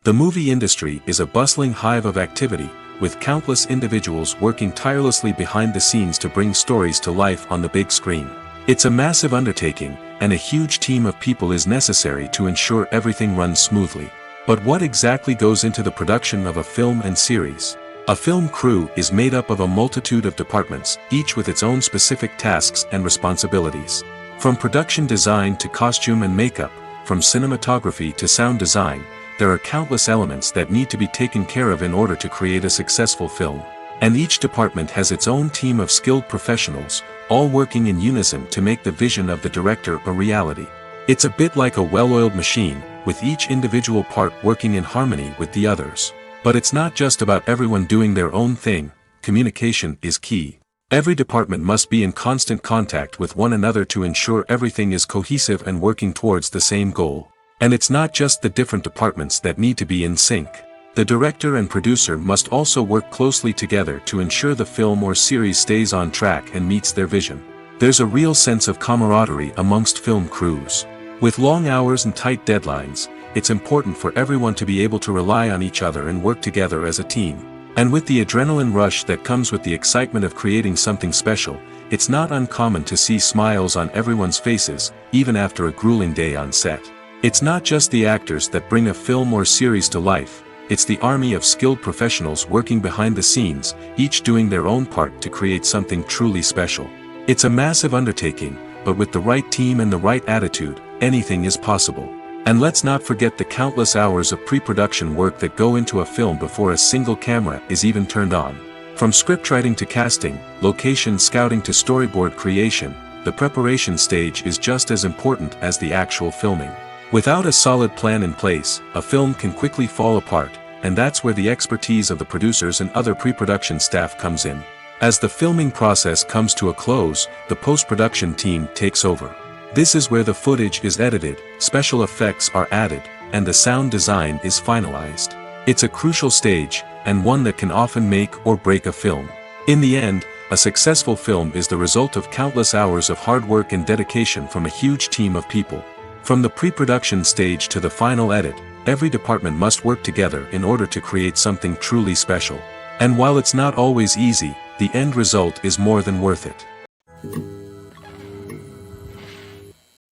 [SPEAKER 1] The movie industry is a bustling hive of activity, with countless individuals working tirelessly behind the scenes to bring stories to life on the big screen. It's a massive undertaking, and a huge team of people is necessary to ensure everything runs smoothly. But what exactly goes into the production of a film and series? A film crew is made up of a multitude of departments, each with its own specific tasks and responsibilities. From production design to costume and makeup, from cinematography to sound design, there are countless elements that need to be taken care of in order to create a successful film. And each department has its own team of skilled professionals, all working in unison to make the vision of the director a reality. It's a bit like a well-oiled machine, with each individual part working in harmony with the others. But it's not just about everyone doing their own thing. Communication is key. Every department must be in constant contact with one another to ensure everything is cohesive and working towards the same goal. And it's not just the different departments that need to be in sync. The director and producer must also work closely together to ensure the film or series stays on track and meets their vision. There's a real sense of camaraderie amongst film crews. With long hours and tight deadlines, it's important for everyone to be able to rely on each other and work together as a team. And with the adrenaline rush that comes with the excitement of creating something special, it's not uncommon to see smiles on everyone's faces, even after a grueling day on set. It's not just the actors that bring a film or series to life, it's the army of skilled professionals working behind the scenes, each doing their own part to create something truly special. It's a massive undertaking, but with the right team and the right attitude, anything is possible. And let's not forget the countless hours of pre-production work that go into a film before a single camera is even turned on. From scriptwriting to casting, location scouting to storyboard creation, the preparation stage is just as important as the actual filming. Without a solid plan in place, a film can quickly fall apart, and that's where the expertise of the producers and other pre-production staff comes in. As the filming process comes to a close, the post-production team takes over. This is where the footage is edited, special effects are added, and the sound design is finalized. It's a crucial stage, and one that can often make or break a film. In the end, a successful film is the result of countless hours of hard work and dedication from a huge team of people. From the pre-production stage to the final edit, every department must work together in order to create something truly special. And while it's not always easy, the end result is more than worth it.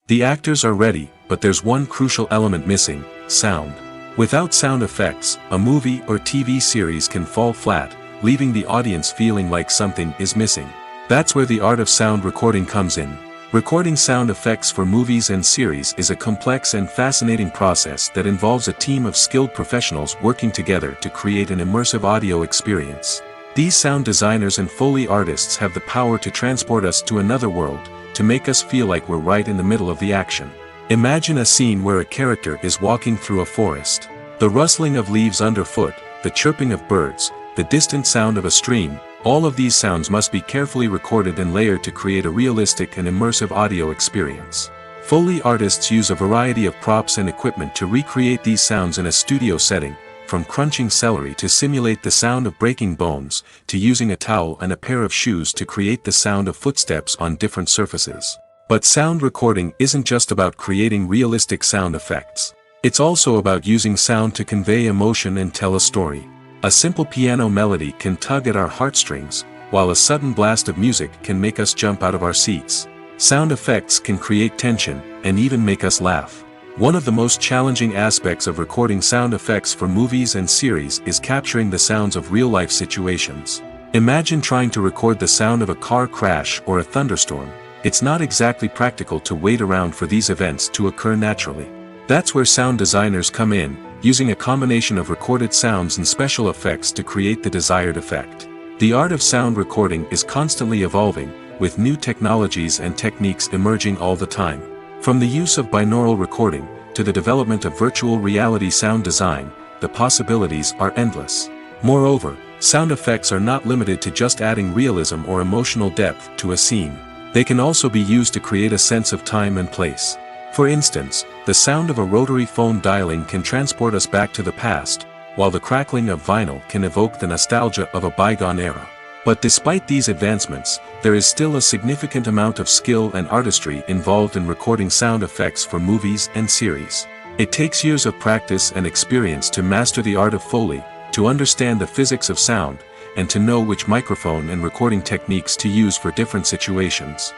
[SPEAKER 1] The actors are ready, but there's one crucial element missing: sound. Without sound effects, a movie or TV series can fall flat, leaving the audience feeling like something is missing. That's where the art of sound recording comes in. Recording sound effects for movies and series is a complex and fascinating process that involves a team of skilled professionals working together to create an immersive audio experience. These sound designers and Foley artists have the power to transport us to another world, to make us feel like we're right in the middle of the action. Imagine a scene where a character is walking through a forest. The rustling of leaves underfoot, the chirping of birds, the distant sound of a stream, all of these sounds must be carefully recorded and layered to create a realistic and immersive audio experience. Foley artists use a variety of props and equipment to recreate these sounds in a studio setting, from crunching celery to simulate the sound of breaking bones, to using a towel and a pair of shoes to create the sound of footsteps on different surfaces. But sound recording isn't just about creating realistic sound effects. It's also about using sound to convey emotion and tell a story. A simple piano melody can tug at our heartstrings, while a sudden blast of music can make us jump out of our seats. Sound effects can create tension, and even make us laugh. One of the most challenging aspects of recording sound effects for movies and series is capturing the sounds of real-life situations. Imagine trying to record the sound of a car crash or a thunderstorm. It's not exactly practical to wait around for these events to occur naturally. That's where sound designers come in, using a combination of recorded sounds and special effects to create the desired effect. The art of sound recording is constantly evolving, with new technologies and techniques emerging all the time. From the use of binaural recording, to the development of virtual reality sound design, the possibilities are endless. Moreover, sound effects are not limited to just adding realism or emotional depth to a scene. They can also be used to create a sense of time and place. For instance, the sound of a rotary phone dialing can transport us back to the past, while the crackling of vinyl can evoke the nostalgia of a bygone era. But despite these advancements, there is still a significant amount of skill and artistry involved in recording sound effects for movies and series. It takes years of practice and experience to master the art of Foley, to understand the physics of sound, and to know which microphone and recording techniques to use for different situations.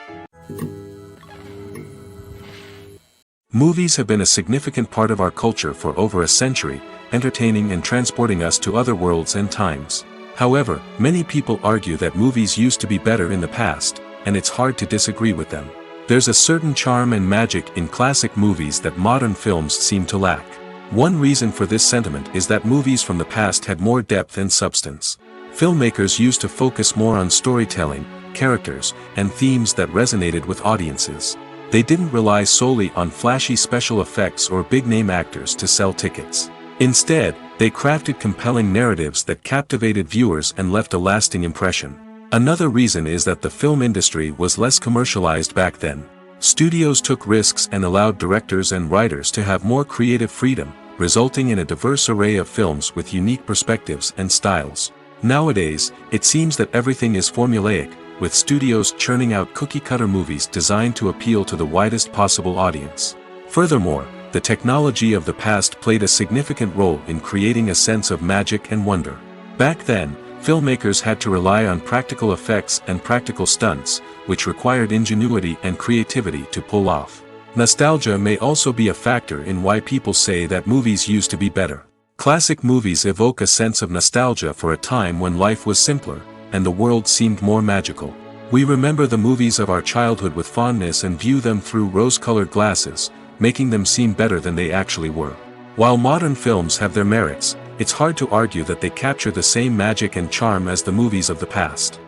[SPEAKER 1] Movies have been a significant part of our culture for over a century, entertaining and transporting us to other worlds and times. However, many people argue that movies used to be better in the past, and it's hard to disagree with them. There's a certain charm and magic in classic movies that modern films seem to lack. One reason for this sentiment is that movies from the past had more depth and substance. Filmmakers used to focus more on storytelling, characters, and themes that resonated with audiences. They didn't rely solely on flashy special effects or big-name actors to sell tickets. Instead, they crafted compelling narratives that captivated viewers and left a lasting impression. Another reason is that the film industry was less commercialized back then. Studios took risks and allowed directors and writers to have more creative freedom, resulting in a diverse array of films with unique perspectives and styles. Nowadays, it seems that everything is formulaic, with studios churning out cookie-cutter movies designed to appeal to the widest possible audience. Furthermore, the technology of the past played a significant role in creating a sense of magic and wonder. Back then, filmmakers had to rely on practical effects and practical stunts, which required ingenuity and creativity to pull off. Nostalgia may also be a factor in why people say that movies used to be better. Classic movies evoke a sense of nostalgia for a time when life was simpler, and the world seemed more magical. We remember the movies of our childhood with fondness and view them through rose-colored glasses, making them seem better than they actually were. While modern films have their merits, it's hard to argue that they capture the same magic and charm as the movies of the past.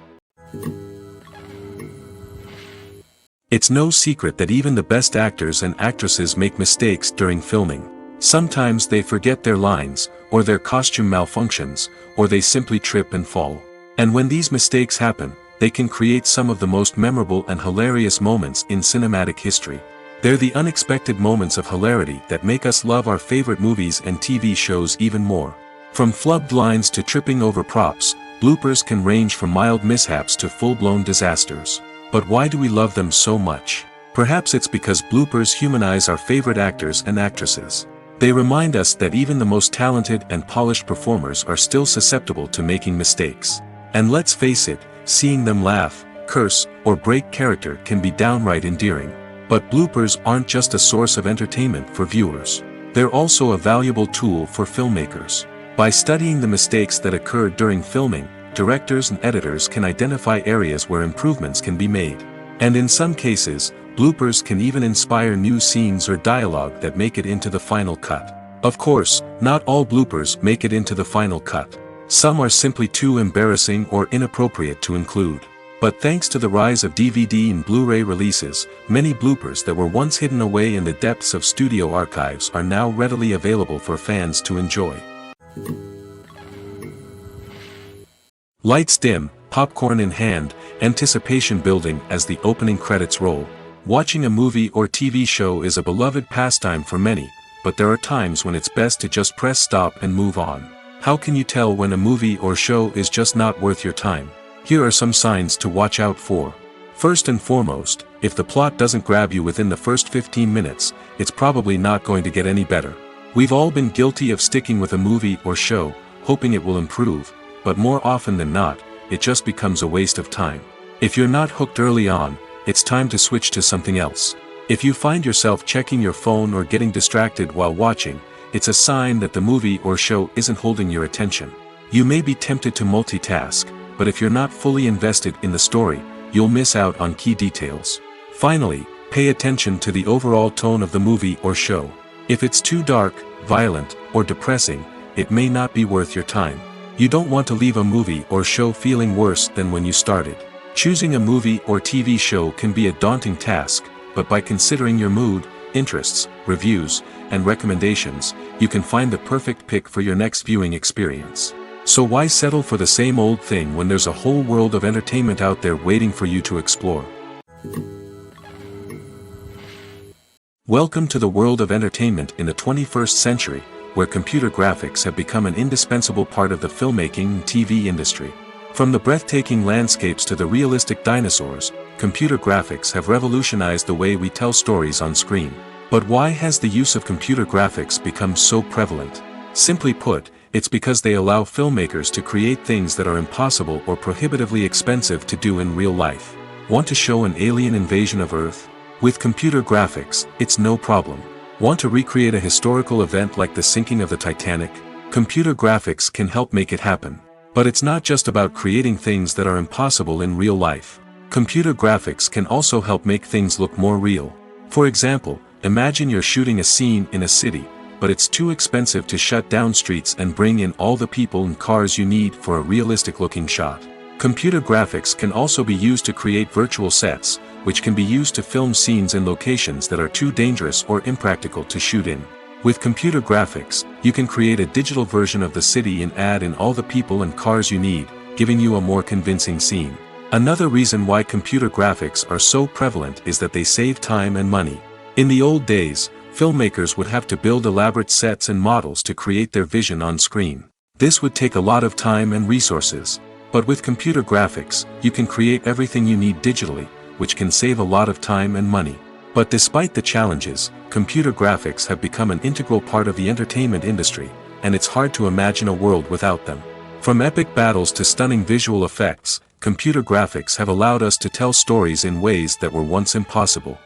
[SPEAKER 1] It's no secret that even the best actors and actresses make mistakes during filming. Sometimes they forget their lines, or their costume malfunctions, or they simply trip and fall. And when these mistakes happen, they can create some of the most memorable and hilarious moments in cinematic history. They're the unexpected moments of hilarity that make us love our favorite movies and TV shows even more. From flubbed lines to tripping over props, bloopers can range from mild mishaps to full-blown disasters. But why do we love them so much? Perhaps it's because bloopers humanize our favorite actors and actresses. They remind us that even the most talented and polished performers are still susceptible to making mistakes. And let's face it, seeing them laugh, curse, or break character can be downright endearing. But bloopers aren't just a source of entertainment for viewers. They're also a valuable tool for filmmakers. By studying the mistakes that occurred during filming, directors and editors can identify areas where improvements can be made. And in some cases, bloopers can even inspire new scenes or dialogue that make it into the final cut. Of course, not all bloopers make it into the final cut. Some are simply too embarrassing or inappropriate to include. But thanks to the rise of DVD and Blu-ray releases, many bloopers that were once hidden away in the depths of studio archives are now readily available for fans to enjoy. Lights dim, popcorn in hand, anticipation building as the opening credits roll. Watching a movie or TV show is a beloved pastime for many, but there are times when it's best to just press stop and move on. How can you tell when a movie or show is just not worth your time? Here are some signs to watch out for. First and foremost, if the plot doesn't grab you within the first 15 minutes, it's probably not going to get any better. We've all been guilty of sticking with a movie or show, hoping it will improve, but more often than not, it just becomes a waste of time. If you're not hooked early on, it's time to switch to something else. If you find yourself checking your phone or getting distracted while watching, it's a sign that the movie or show isn't holding your attention. You may be tempted to multitask, but if you're not fully invested in the story, you'll miss out on key details. Finally, pay attention to the overall tone of the movie or show. If it's too dark, violent, or depressing, it may not be worth your time. You don't want to leave a movie or show feeling worse than when you started. Choosing a movie or TV show can be a daunting task, but by considering your mood, interests, reviews, and recommendations, you can find the perfect pick for your next viewing experience. So why settle for the same old thing when there's a whole world of entertainment out there waiting for you to explore? Welcome to the world of entertainment in the 21st century, where computer graphics have become an indispensable part of the filmmaking and TV industry. From the breathtaking landscapes to the realistic dinosaurs, computer graphics have revolutionized the way we tell stories on screen. But why has the use of computer graphics become so prevalent? Simply put, it's because they allow filmmakers to create things that are impossible or prohibitively expensive to do in real life. Want to show an alien invasion of Earth? With computer graphics, it's no problem. Want to recreate a historical event like the sinking of the Titanic? Computer graphics can help make it happen. But it's not just about creating things that are impossible in real life. Computer graphics can also help make things look more real. For example, imagine you're shooting a scene in a city, but it's too expensive to shut down streets and bring in all the people and cars you need for a realistic-looking shot. Computer graphics can also be used to create virtual sets, which can be used to film scenes in locations that are too dangerous or impractical to shoot in. With computer graphics, you can create a digital version of the city and add in all the people and cars you need, giving you a more convincing scene. Another reason why computer graphics are so prevalent is that they save time and money. In the old days, filmmakers would have to build elaborate sets and models to create their vision on screen. This would take a lot of time and resources. But with computer graphics, you can create everything you need digitally, which can save a lot of time and money. But despite the challenges, computer graphics have become an integral part of the entertainment industry, and it's hard to imagine a world without them. From epic battles to stunning visual effects, computer graphics have allowed us to tell stories in ways that were once impossible.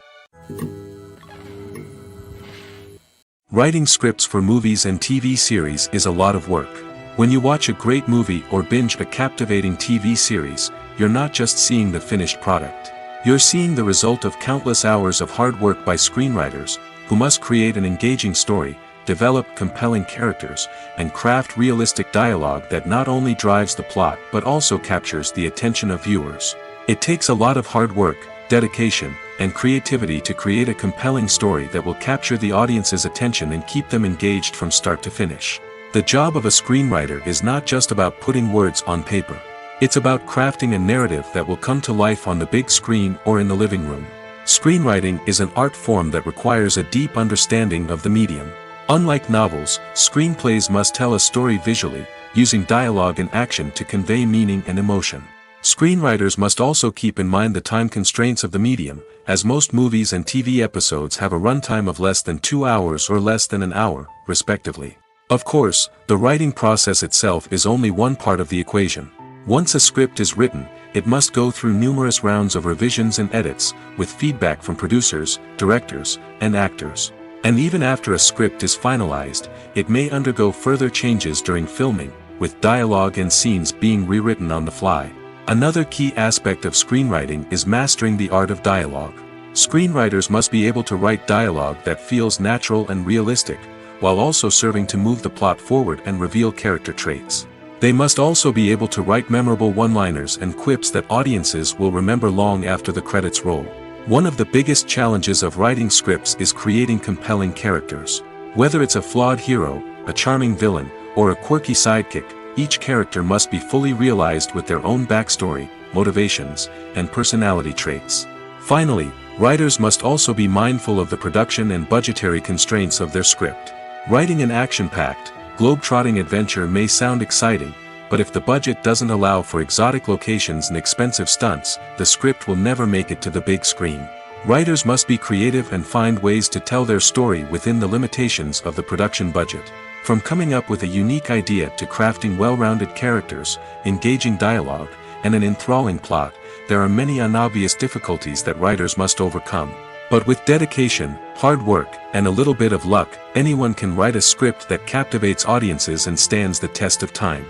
[SPEAKER 1] Writing scripts for movies and TV series is a lot of work. When you watch a great movie or binge a captivating TV series, you're not just seeing the finished product. You're seeing the result of countless hours of hard work by screenwriters, who must create an engaging story, develop compelling characters, and craft realistic dialogue that not only drives the plot but also captures the attention of viewers. It takes a lot of hard work, dedication, and creativity to create a compelling story that will capture the audience's attention and keep them engaged from start to finish. The job of a screenwriter is not just about putting words on paper. It's about crafting a narrative that will come to life on the big screen or in the living room. Screenwriting is an art form that requires a deep understanding of the medium. Unlike novels, screenplays must tell a story visually, using dialogue and action to convey meaning and emotion. Screenwriters must also keep in mind the time constraints of the medium, as most movies and TV episodes have a runtime of less than 2 hours or less than an hour, respectively. Of course, the writing process itself is only one part of the equation. Once a script is written, it must go through numerous rounds of revisions and edits, with feedback from producers, directors, and actors. And even after a script is finalized, it may undergo further changes during filming, with dialogue and scenes being rewritten on the fly. Another key aspect of screenwriting is mastering the art of dialogue. Screenwriters must be able to write dialogue that feels natural and realistic, while also serving to move the plot forward and reveal character traits. They must also be able to write memorable one-liners and quips that audiences will remember long after the credits roll. One of the biggest challenges of writing scripts is creating compelling characters. Whether it's a flawed hero, a charming villain, or a quirky sidekick, each character must be fully realized with their own backstory, motivations, and personality traits. Finally, writers must also be mindful of the production and budgetary constraints of their script. Writing an action-packed, globe-trotting adventure may sound exciting, but if the budget doesn't allow for exotic locations and expensive stunts, the script will never make it to the big screen. Writers must be creative and find ways to tell their story within the limitations of the production budget. From coming up with a unique idea to crafting well-rounded characters, engaging dialogue, and an enthralling plot, there are many unobvious difficulties that writers must overcome. But with dedication, hard work, and a little bit of luck, anyone can write a script that captivates audiences and stands the test of time.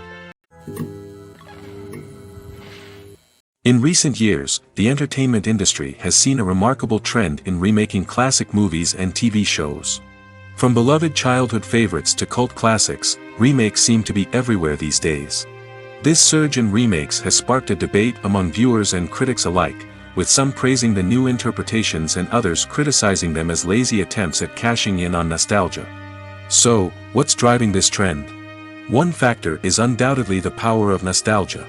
[SPEAKER 1] In recent years, the entertainment industry has seen a remarkable trend in remaking classic movies and TV shows. From beloved childhood favorites to cult classics, remakes seem to be everywhere these days. This surge in remakes has sparked a debate among viewers and critics alike, with some praising the new interpretations and others criticizing them as lazy attempts at cashing in on nostalgia. So, what's driving this trend? One factor is undoubtedly the power of nostalgia.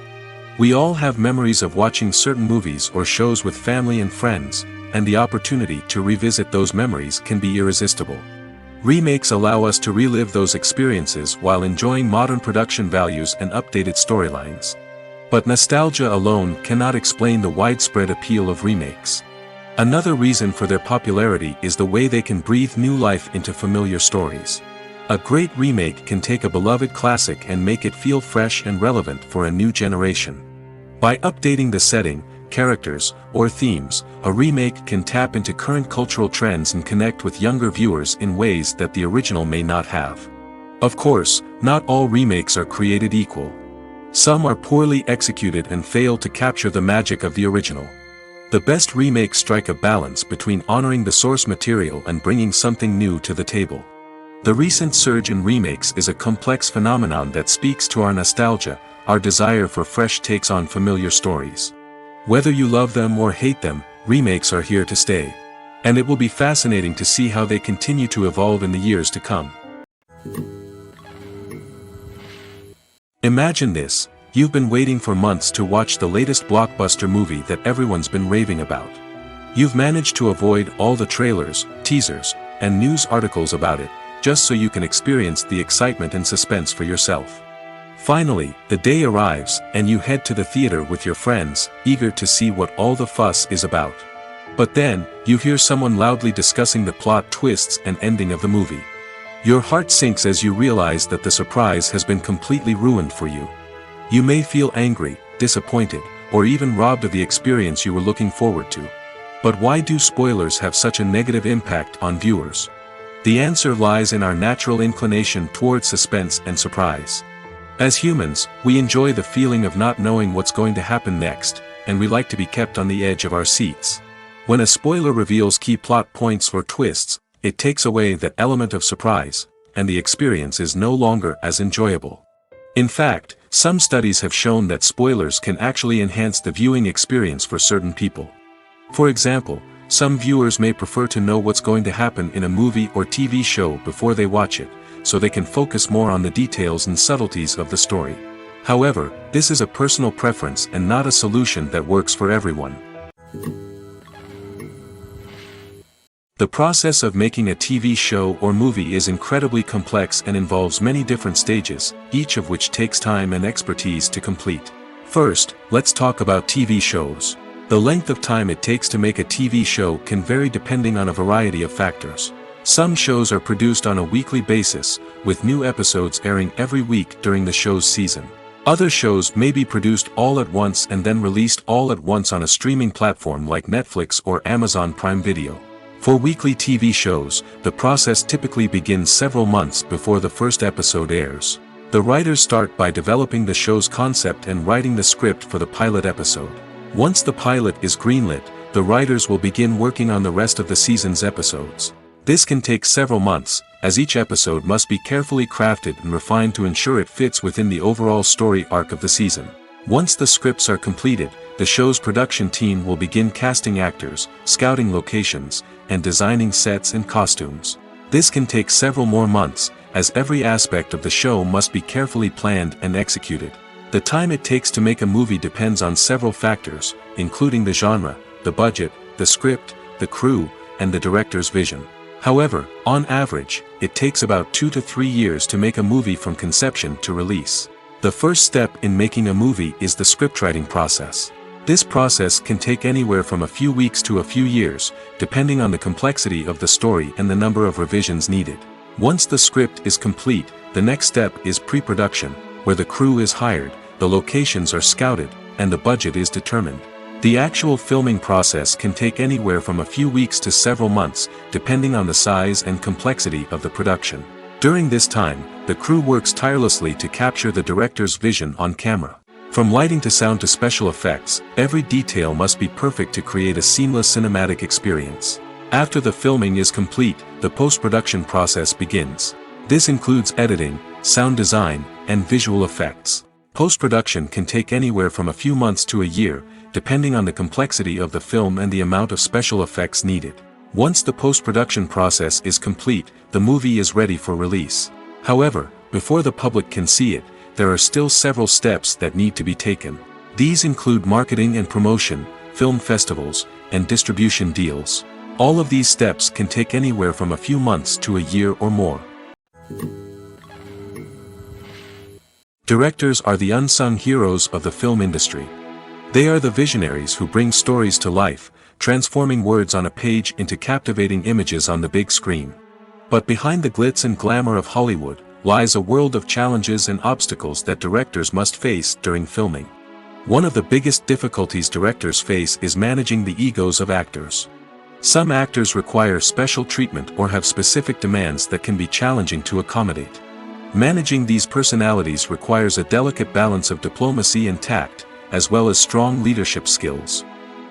[SPEAKER 1] We all have memories of watching certain movies or shows with family and friends, and the opportunity to revisit those memories can be irresistible. Remakes allow us to relive those experiences while enjoying modern production values and updated storylines. But nostalgia alone cannot explain the widespread appeal of remakes. Another reason for their popularity is the way they can breathe new life into familiar stories. A great remake can take a beloved classic and make it feel fresh and relevant for a new generation. By updating the setting, characters, or themes, a remake can tap into current cultural trends and connect with younger viewers in ways that the original may not have. Of course, not all remakes are created equal. Some are poorly executed and fail to capture the magic of the original. The best remakes strike a balance between honoring the source material and bringing something new to the table. The recent surge in remakes is a complex phenomenon that speaks to our nostalgia, our desire for fresh takes on familiar stories. Whether you love them or hate them, remakes are here to stay. And it will be fascinating to see how they continue to evolve in the years to come. Imagine this: you've been waiting for months to watch the latest blockbuster movie that everyone's been raving about. You've managed to avoid all the trailers, teasers, and news articles about it, just so you can experience the excitement and suspense for yourself. Finally, the day arrives, and you head to the theater with your friends, eager to see what all the fuss is about. But then, you hear someone loudly discussing the plot twists and ending of the movie. Your heart sinks as you realize that the surprise has been completely ruined for you. You may feel angry, disappointed, or even robbed of the experience you were looking forward to. But why do spoilers have such a negative impact on viewers? The answer lies in our natural inclination toward suspense and surprise. As humans, we enjoy the feeling of not knowing what's going to happen next, and we like to be kept on the edge of our seats. When a spoiler reveals key plot points or twists, it takes away that element of surprise, and the experience is no longer as enjoyable. In fact, some studies have shown that spoilers can actually enhance the viewing experience for certain people. For example, some viewers may prefer to know what's going to happen in a movie or TV show before they watch it, so they can focus more on the details and subtleties of the story. However, this is a personal preference and not a solution that works for everyone. The process of making a TV show or movie is incredibly complex and involves many different stages, each of which takes time and expertise to complete. First, let's talk about TV shows. The length of time it takes to make a TV show can vary depending on a variety of factors. Some shows are produced on a weekly basis, with new episodes airing every week during the show's season. Other shows may be produced all at once and then released all at once on a streaming platform like Netflix or Amazon Prime Video. For weekly TV shows, the process typically begins several months before the first episode airs. The writers start by developing the show's concept and writing the script for the pilot episode. Once the pilot is greenlit, the writers will begin working on the rest of the season's episodes. This can take several months, as each episode must be carefully crafted and refined to ensure it fits within the overall story arc of the season. Once the scripts are completed, the show's production team will begin casting actors, scouting locations, and designing sets and costumes. This can take several more months, as every aspect of the show must be carefully planned and executed. The time it takes to make a movie depends on several factors, including the genre, the budget, the script, the crew, and the director's vision. However, on average, it takes about 2 to 3 years to make a movie from conception to release. The first step in making a movie is the scriptwriting process. This process can take anywhere from a few weeks to a few years, depending on the complexity of the story and the number of revisions needed. Once the script is complete, the next step is pre-production, where the crew is hired, the locations are scouted, and the budget is determined. The actual filming process can take anywhere from a few weeks to several months, depending on the size and complexity of the production. During this time, the crew works tirelessly to capture the director's vision on camera. From lighting to sound to special effects, every detail must be perfect to create a seamless cinematic experience. After the filming is complete, the post-production process begins. This includes editing, sound design, and visual effects. Post-production can take anywhere from a few months to a year, depending on the complexity of the film and the amount of special effects needed. Once the post-production process is complete, the movie is ready for release. However, before the public can see it, there are still several steps that need to be taken. These include marketing and promotion, film festivals, and distribution deals. All of these steps can take anywhere from a few months to a year or more. Directors are the unsung heroes of the film industry. They are the visionaries who bring stories to life, transforming words on a page into captivating images on the big screen. But behind the glitz and glamour of Hollywood, lies a world of challenges and obstacles that directors must face during filming. One of the biggest difficulties directors face is managing the egos of actors. Some actors require special treatment or have specific demands that can be challenging to accommodate. Managing these personalities requires a delicate balance of diplomacy and tact, as well as strong leadership skills.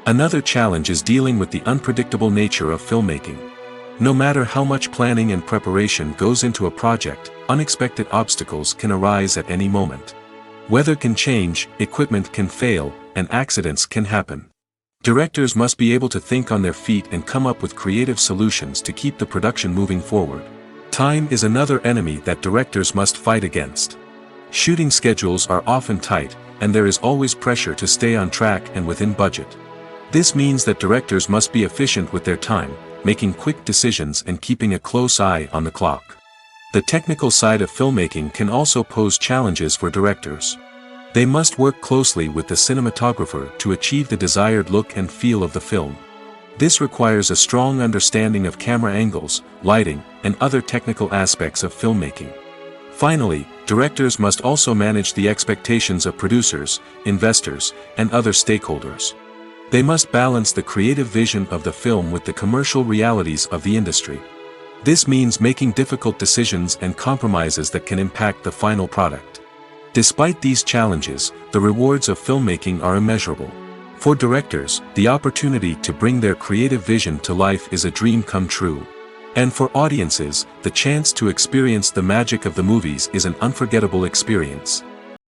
[SPEAKER 1] Another challenge is dealing with the unpredictable nature of filmmaking. No matter how much planning and preparation goes into a project, unexpected obstacles can arise at any moment. Weather can change, equipment can fail, and accidents can happen. Directors must be able to think on their feet and come up with creative solutions to keep the production moving forward. Time is another enemy that directors must fight against. Shooting schedules are often tight, and there is always pressure to stay on track and within budget. This means that directors must be efficient with their time, making quick decisions and keeping a close eye on the clock. The technical side of filmmaking can also pose challenges for directors. They must work closely with the cinematographer to achieve the desired look and feel of the film. This requires a strong understanding of camera angles, lighting, and other technical aspects of filmmaking. Finally, directors must also manage the expectations of producers, investors, and other stakeholders. They must balance the creative vision of the film with the commercial realities of the industry. This means making difficult decisions and compromises that can impact the final product. Despite these challenges, the rewards of filmmaking are immeasurable. For directors, the opportunity to bring their creative vision to life is a dream come true. And for audiences, the chance to experience the magic of the movies is an unforgettable experience.